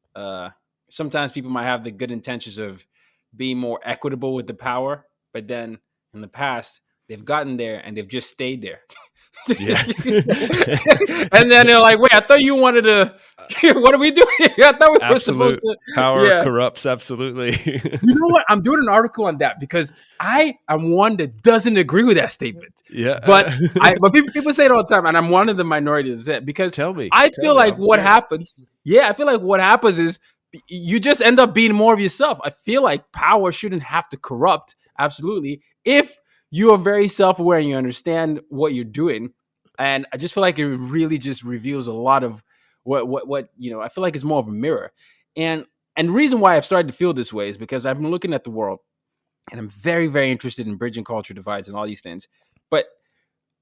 sometimes people might have the good intentions of being more equitable with the power, but then in the past they've gotten there and they've just stayed there. Yeah. And then they're like, wait, I thought you wanted to what are we doing here? I thought we were supposed to power corrupts. Absolutely. You know what? I'm doing an article on that because I am one that doesn't agree with that statement. Yeah. But people say it all the time, and I'm one of the minorities that because Tell me. I feel like what happens is you just end up being more of yourself. I feel like power shouldn't have to corrupt. Absolutely. If you are very self-aware and you understand what you're doing. And I just feel like it really just reveals a lot of what I feel like it's more of a mirror. And the reason why I've started to feel this way is because I've been looking at the world and I'm very, very interested in bridging culture divides and all these things. But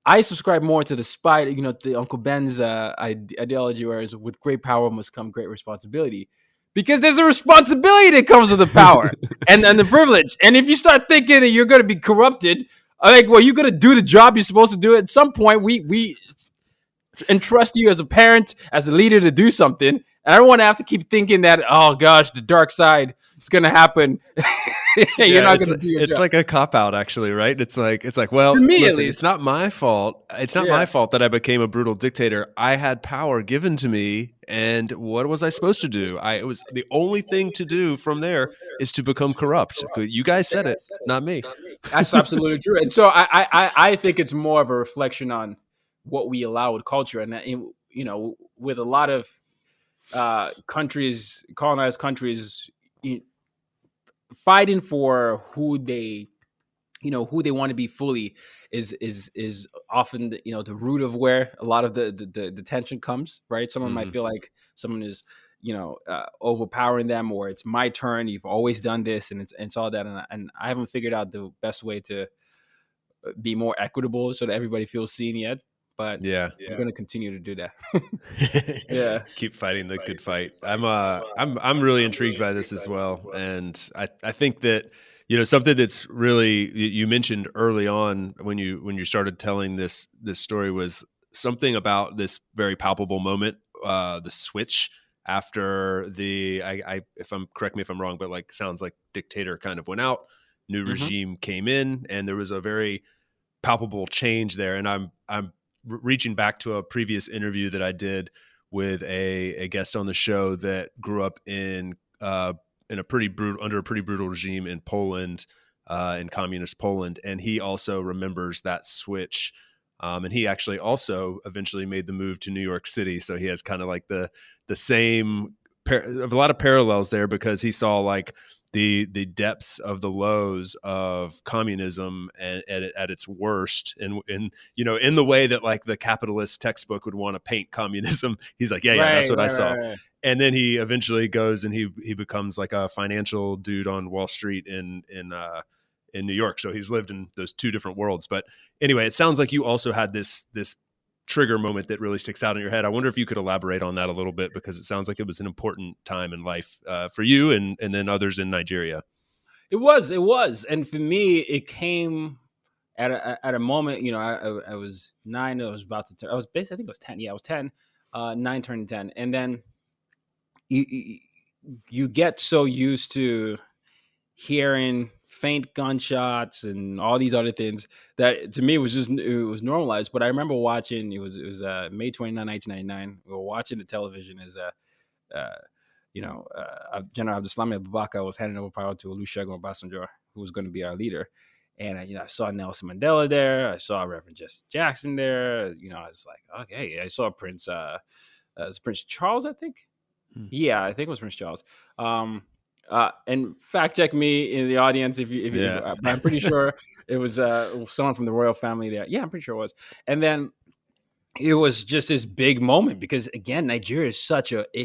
I subscribe more to the Uncle Ben's ideology, whereas with great power must come great responsibility. Because there's a responsibility that comes with the power and the privilege. And if you start thinking that you're going to be corrupted, you're going to do the job you're supposed to do. At some point, we entrust you as a parent, as a leader to do something. And I don't want to have to keep thinking that, oh, gosh, the dark side is going to happen. You're not going to do your job. It's like a cop-out, actually, right? It's like, well, listen, it's not my fault. It's not my fault that I became a brutal dictator. I had power given to me, and what was I supposed to do? It was the only thing to do from there is to become corrupt. You guys said it, not me. That's absolutely true. And so I think it's more of a reflection on what we allow with culture. And, with a lot of colonized countries, fighting for who they want to be fully is often the root of where a lot of the tension comes, right? Someone might feel like someone is overpowering them, or it's my turn. You've always done this, and it's all that. And I haven't figured out the best way to be more equitable so that everybody feels seen yet. But I'm going to continue to do that. Yeah. Keep fighting the good fight. I'm really intrigued by this as well. And I think that, something that's really, you mentioned early on when you started telling this story, was something about this very palpable moment, the switch after correct me if I'm wrong, but like sounds like dictator kind of went out, new regime came in, and there was a very palpable change there. And I'm reaching back to a previous interview that I did with a guest on the show that grew up in a pretty brutal regime in Poland, in communist Poland, and he also remembers that switch. And he actually also eventually made the move to New York City, so he has kind of like the same a lot of parallels there, because he saw like the depths of the lows of communism at its worst, and in the way that like the capitalist textbook would want to paint communism. He's like, that's what I saw. Right. And then he eventually goes and he becomes like a financial dude on Wall Street in New York. So he's lived in those two different worlds. But anyway, it sounds like you also had this trigger moment that really sticks out in your head. I wonder if you could elaborate on that a little bit, because it sounds like it was an important time in life for you and then others in Nigeria. It was. And for me, it came at a moment, I was 9. I was about to turn, I think it was 10. Yeah, I was 10, 9 turning 10. And then you get so used to hearing faint gunshots and all these other things that to me it was normalized. But I remember watching, it was May 29, 1999. We were watching the television as General Abdulsalami Abubakar was handing over power to Olusegun Obasanjo, who was going to be our leader. And I saw Nelson Mandela there. I saw Reverend Jesse Jackson there. I was like, okay. I saw Prince Charles, I think. Yeah, I think it was Prince Charles. And fact check me in the audience if I'm pretty sure it was someone from the royal family there. Yeah, I'm pretty sure it was. And then it was just this big moment, because again, Nigeria is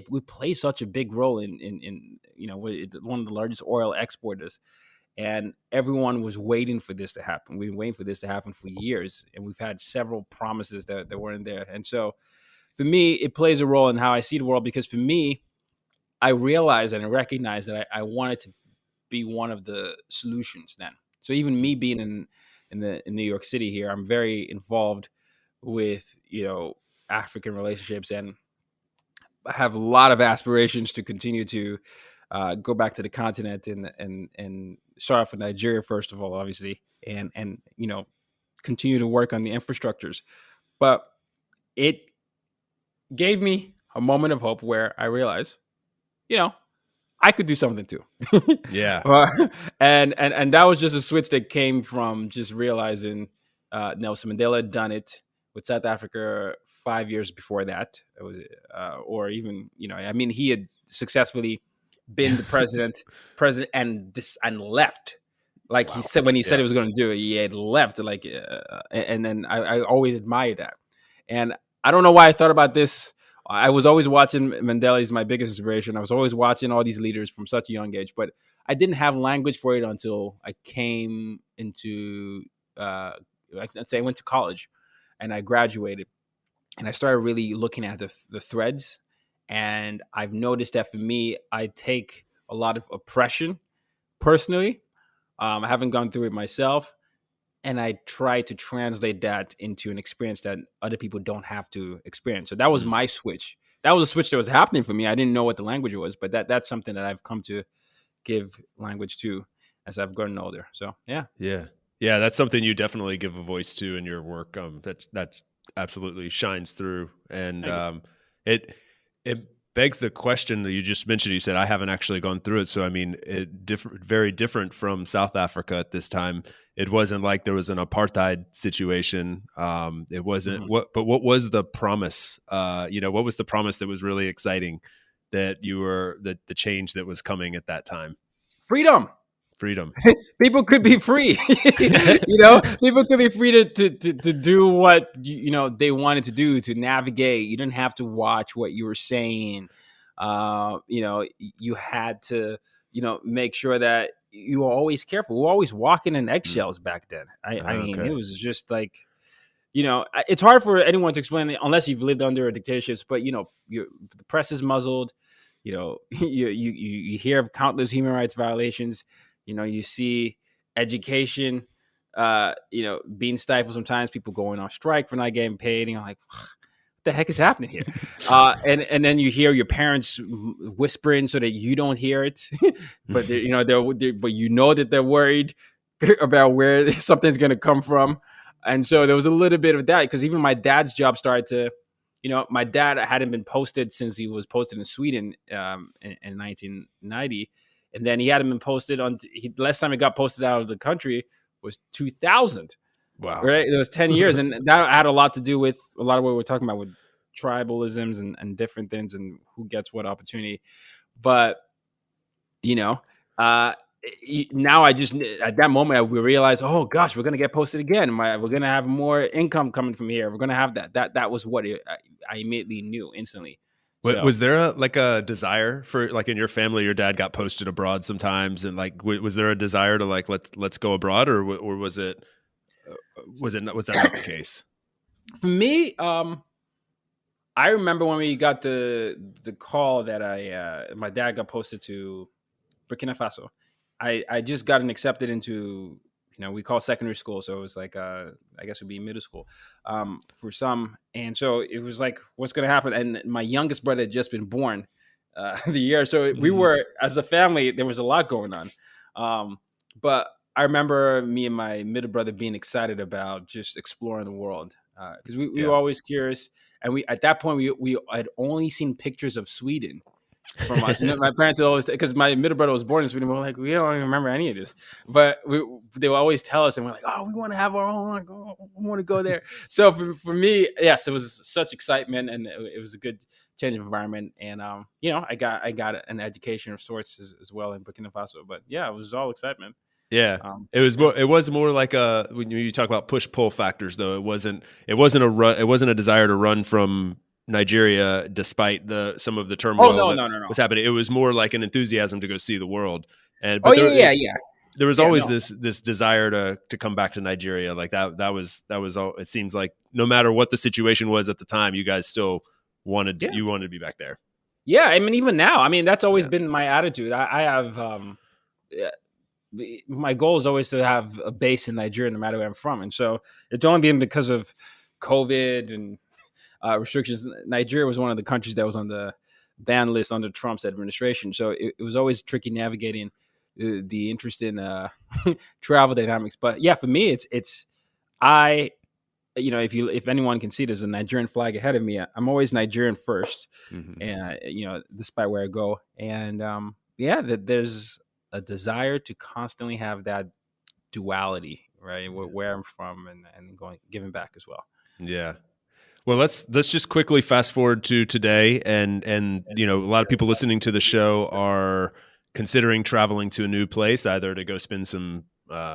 we play such a big role in one of the largest oil exporters, and everyone was waiting for this to happen. We've been waiting for this to happen for years, and we've had several promises that weren't there. And so for me, it plays a role in how I see the world, because for me, I realized and I recognized that I wanted to be one of the solutions then. So even me being in New York City here, I'm very involved with, African relationships, and I have a lot of aspirations to continue to go back to the continent and start off with Nigeria, first of all, obviously, and continue to work on the infrastructures. But it gave me a moment of hope where I realized, I could do something too. Yeah. And that was just a switch that came from just realizing Nelson Mandela had done it with South Africa 5 years before that. It was, or even, he had successfully been the president and left. Like he said, when he said he was going to do it, he had left. Like, and then I always admired that. And I don't know why I thought about this. I was always watching Mandela. He's my biggest inspiration. I was always watching all these leaders from such a young age, but I didn't have language for it until I came into, let's say I went to college and I graduated, and I started really looking at the threads. And I've noticed that for me, I take a lot of oppression personally. I haven't gone through it myself. And I try to translate that into an experience that other people don't have to experience. So that was my switch. That was a switch that was happening for me. I didn't know what the language was, but that's something that I've come to give language to as I've gotten older. So, yeah. Yeah. That's something you definitely give a voice to in your work. That absolutely shines through. And it begs the question that you just mentioned. You said, I haven't actually gone through it. So, very different from South Africa at this time. It wasn't like there was an apartheid situation. It wasn't but what was the promise? What was the promise that was really exciting that the change that was coming at that time? Freedom. People could be free. People could be free to do what they wanted to do, to navigate. You didn't have to watch what you were saying. You had to, make sure that you were always careful. We were always walking in eggshells back then. I mean, it Okay. was just like, it's hard for anyone to explain it unless you've lived under a dictatorship. But the press is muzzled. You hear of countless human rights violations. You see education, being stifled. Sometimes people going on strike for not getting paid. And you're like, what the heck is happening here? And then you hear your parents whispering so that you don't hear it, but that they're worried about where something's going to come from. And so there was a little bit of that, because even my dad's job started to, my dad hadn't been posted since he was posted in Sweden in 1990. And then he hadn't been posted last time he got posted out of the country was 2000. Wow. Right. It was 10 years. And that had a lot to do with a lot of what we're talking about with tribalisms and different things and who gets what opportunity. But, now at that moment, we realized, oh gosh, we're going to get posted again. We're going to have more income coming from here. We're going to have that was what I immediately knew instantly. So, was there a desire for, like, in your family, your dad got posted abroad sometimes, and like, was there a desire to like, let's go abroad, or was that not the case? For me, I remember when we got the call that my dad got posted to Burkina Faso. I just gotten accepted into, we call secondary school. So it was like, I guess it would be middle school for some. And so it was like, what's going to happen? And my youngest brother had just been born the year. So we were, as a family, there was a lot going on. But I remember me and my middle brother being excited about just exploring the world, because we were always curious. And at that point, we had only seen pictures of Sweden from us. My parents would always, because my middle brother was born in Sweden, we were like, we don't even remember any of this. But they would always tell us, and we're like, oh, we want to have our own, we want to go there. So for me, yes, it was such excitement, and it was a good change of environment. And I got an education of sorts as well in Burkina Faso. But yeah, it was all excitement. Yeah, it was more like when you talk about push pull factors, though. It wasn't a desire to run from Nigeria, despite some of the turmoil that was happening. It was more like an enthusiasm to go see the world. There was always this desire to come back to Nigeria. Like that was all. It seems like no matter what the situation was at the time, you guys still wanted to be back there. Yeah, I mean, even now, I mean, that's always been my attitude. I have my goal is always to have a base in Nigeria, no matter where I'm from. And so it's only been because of COVID and restrictions. Nigeria was one of the countries that was on the ban list under Trump's administration. So it was always tricky navigating the interest in travel dynamics. But yeah, for me, it's if anyone can see, there's a Nigerian flag ahead of me. I'm always Nigerian first, and despite where I go, and that there's a desire to constantly have that duality, right? Where I'm from and giving back as well. Yeah. Well, let's just quickly fast forward to today, and a lot of people listening to the show are considering traveling to a new place, either to go spend some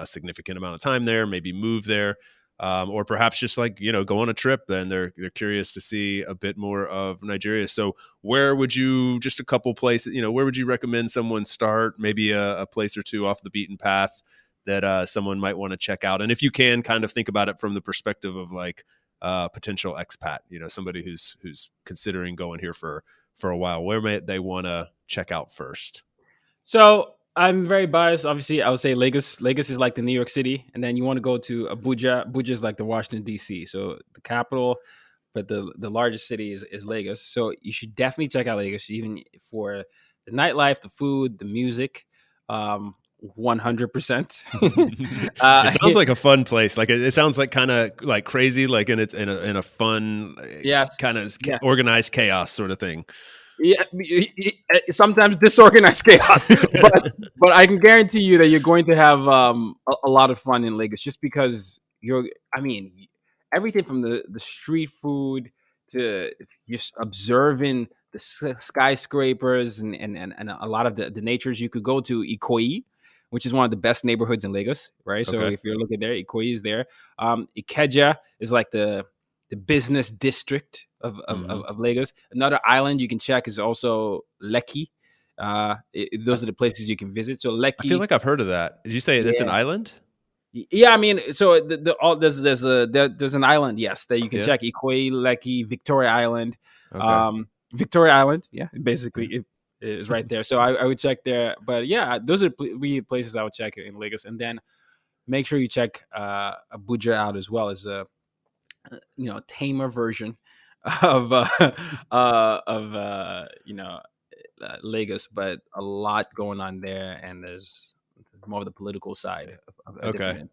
significant amount of time there, maybe move there, or perhaps just go on a trip. And they're curious to see a bit more of Nigeria. So where would you, just a couple places, where would you recommend someone start? Maybe a place or two off the beaten path that someone might want to check out. And if you can, kind of think about it from the perspective of potential expat, somebody who's considering going here for a while, where may they want to check out first? So I'm very biased. Obviously, I would say Lagos. Lagos is like the New York City, and then you want to go to Abuja. Abuja is like the Washington D.C. So the capital, but the largest city is Lagos. So you should definitely check out Lagos, even for the nightlife, the food, the music. 100%. It sounds like a fun place. Like it sounds like kind of like crazy, like in a fun, kind of organized chaos sort of thing. Yeah, sometimes disorganized chaos, but I can guarantee you that you're going to have a lot of fun in Lagos, just because everything from the street food to just observing the skyscrapers and a lot of the natures. You could go to Ikoyi, which is one of the best neighborhoods in Lagos, right? Okay. So if you're looking there, Ikoyi is there. Ikeja is like the business district of Lagos. Another island you can check is also Lekki. Those are the places you can visit. So Lekki, I feel like I've heard of that. Did you say that's an island? Yeah, I mean, so there's an island, yes, that you can check. Ikoyi, Lekki, Victoria Island, Okay. Victoria Island. Yeah, basically it is right there. So I would check there. But yeah, those are places I would check in Lagos, and then make sure you check Abuja out as well as a tamer version of Lagos, but a lot going on there, and there's more of the political side of Okay.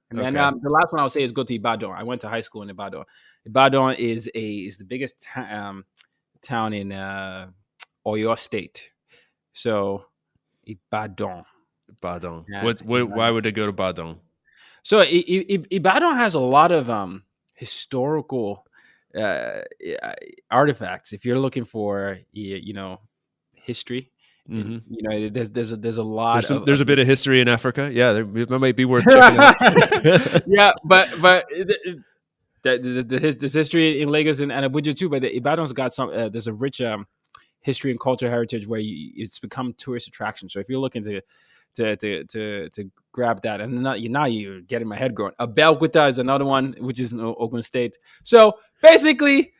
And then the last one I would say is go to Ibadan. I went to high school in Ibadan. Ibadan is the biggest town in Oyo State. So Ibadan. Why would they go to Badon? So Ibadan has a lot of historical artifacts. If you're looking for history, there's a lot. There's a bit of history in Africa. Yeah, it might be worth checking out. Yeah, but there's history in Lagos and Abuja too. But Ibadan's got some. There's a rich history and cultural heritage where it's become tourist attraction. So if you're looking to grab that, and now you're getting my head going. Abeokuta is another one, which is in Ogun State. So basically,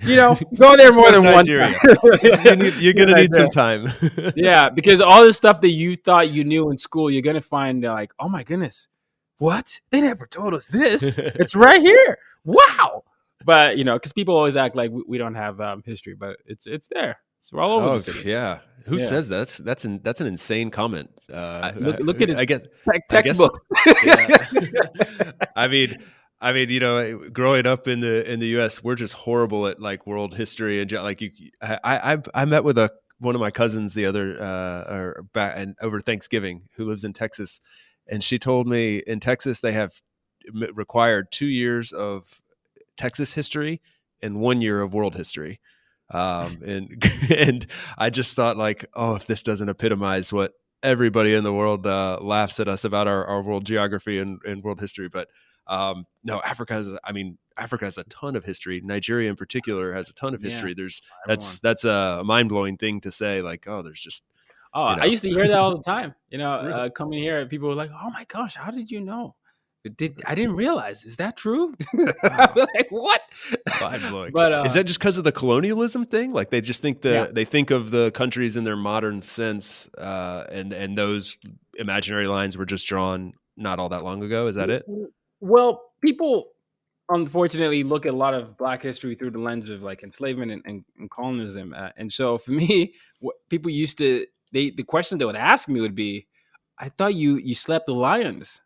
go there more than once. You're gonna need some time. Yeah, because all the stuff that you thought you knew in school, you're gonna find like, oh my goodness, what? They never told us this. It's right here. Wow. But because people always act like we don't have history, but it's there. It's all over the city. Yeah. Who says that? That's an insane comment. Look at it. I get textbook. I mean, growing up in the U.S., we're just horrible at like world history and like I met with one of my cousins the other over Thanksgiving who lives in Texas, and she told me in Texas they have required 2 years of Texas history and 1 year of world history. And I just thought like, oh, if this doesn't epitomize what everybody in the world laughs at us about our world geography and world history. But no, Africa has a ton of history. Nigeria in particular has a ton of history. That's a mind-blowing thing to say, like, oh, there's just I used to hear that all the time. Really? Coming here, people were like, oh my gosh, how did you know? I didn't realize. Is that true? Wow. Like, what? Mind-blowing. But is that just because of the colonialism thing? Like they just think they think of the countries in their modern sense, and those imaginary lines were just drawn not all that long ago. Is that it? Well, people unfortunately look at a lot of Black history through the lens of like enslavement and colonialism, and so for me, what people used to the question they would ask me would be, "I thought you slept with lions."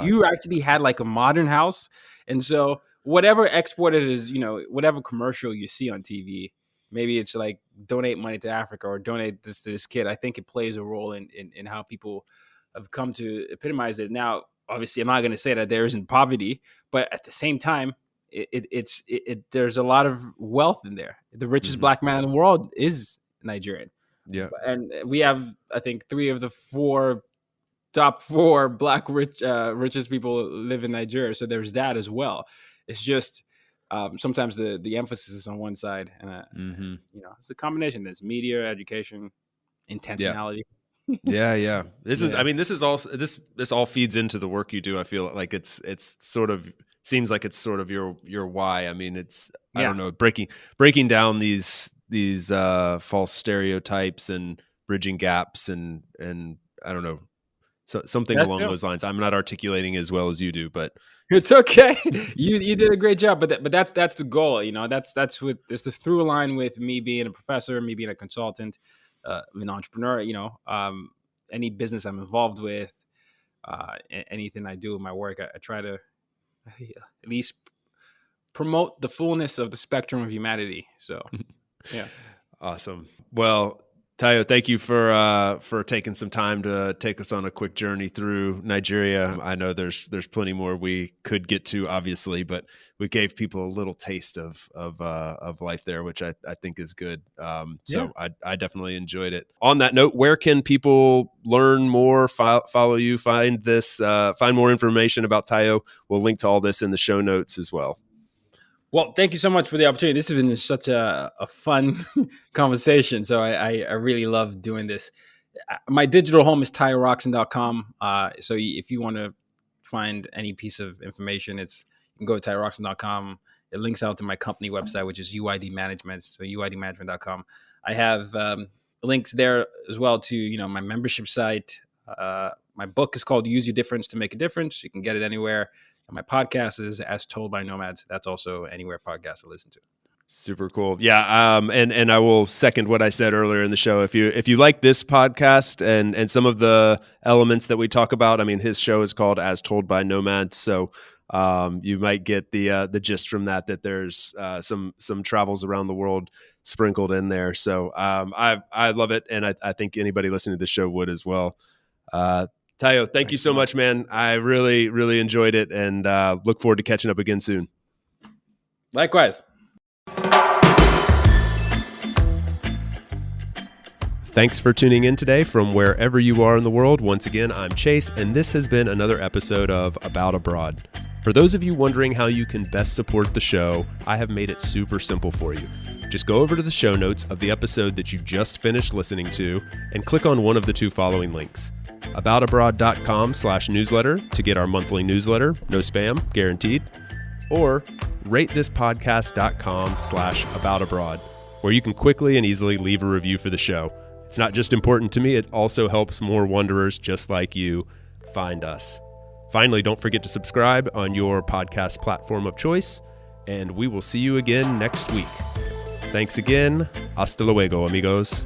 You actually had like a modern house. And so whatever exported is, whatever commercial you see on TV, maybe it's like donate money to Africa or donate this to this kid. I think it plays a role in how people have come to epitomize it. Now, obviously, I'm not going to say that there isn't poverty, but at the same time, there's a lot of wealth in there. The richest Black man in the world is Nigerian. Yeah. And we have, I think, 3 of the 4 top 4 Black richest people live in Nigeria. So there's that as well. It's just sometimes the emphasis is on one side, and it's a combination. There's media, education, intentionality. Yeah. This all feeds into the work you do. I feel like it's sort of seems like it's sort of your why. I mean, I don't know, breaking down these false stereotypes and bridging gaps and I don't know. So something along those lines. I'm not articulating as well as you do, but it's okay. You did a great job, but that's the goal. That's the through line with me being a professor, me being a consultant, an entrepreneur. Any business I'm involved with, anything I do in my work, I try to at least promote the fullness of the spectrum of humanity. So, yeah, awesome. Well, Tayo, thank you for taking some time to take us on a quick journey through Nigeria. I know there's plenty more we could get to, obviously, but we gave people a little taste of life there, which I think is good. So I definitely enjoyed it. On that note, where can people learn more, follow you, find more information about Tayo? We'll link to all this in the show notes as well. Well, thank you so much for the opportunity. This has been such a fun conversation. So I really love doing this. My digital home is tyrockson.com. So if you want to find any piece of information, you can go to tyrockson.com. It links out to my company website, which is UID Management. So uidmanagement.com. I have links there as well to, my membership site. My book is called Use Your Difference to Make a Difference. You can get it anywhere. And my podcast is As Told by Nomads. That's also anywhere podcasts to listen to. Super cool. Yeah. And I will second what I said earlier in the show. If you like this podcast and some of the elements that we talk about, I mean, his show is called As Told by Nomads. So you might get the gist from that there's some travels around the world sprinkled in there. So I love it. And I think anybody listening to the show would as well. Tayo, thank you so much, man. I really, really enjoyed it and look forward to catching up again soon. Likewise. Thanks for tuning in today from wherever you are in the world. Once again, I'm Chase, and this has been another episode of About Abroad. For those of you wondering how you can best support the show, I have made it super simple for you. Just go over to the show notes of the episode that you just finished listening to and click on one of the two following links. aboutabroad.com/newsletter to get our monthly newsletter, no spam, guaranteed, or ratethispodcast.com/aboutabroad, where you can quickly and easily leave a review for the show. It's not just important to me, it also helps more wanderers just like you find us. Finally, don't forget to subscribe on your podcast platform of choice, and we will see you again next week. Thanks again. Hasta luego, amigos.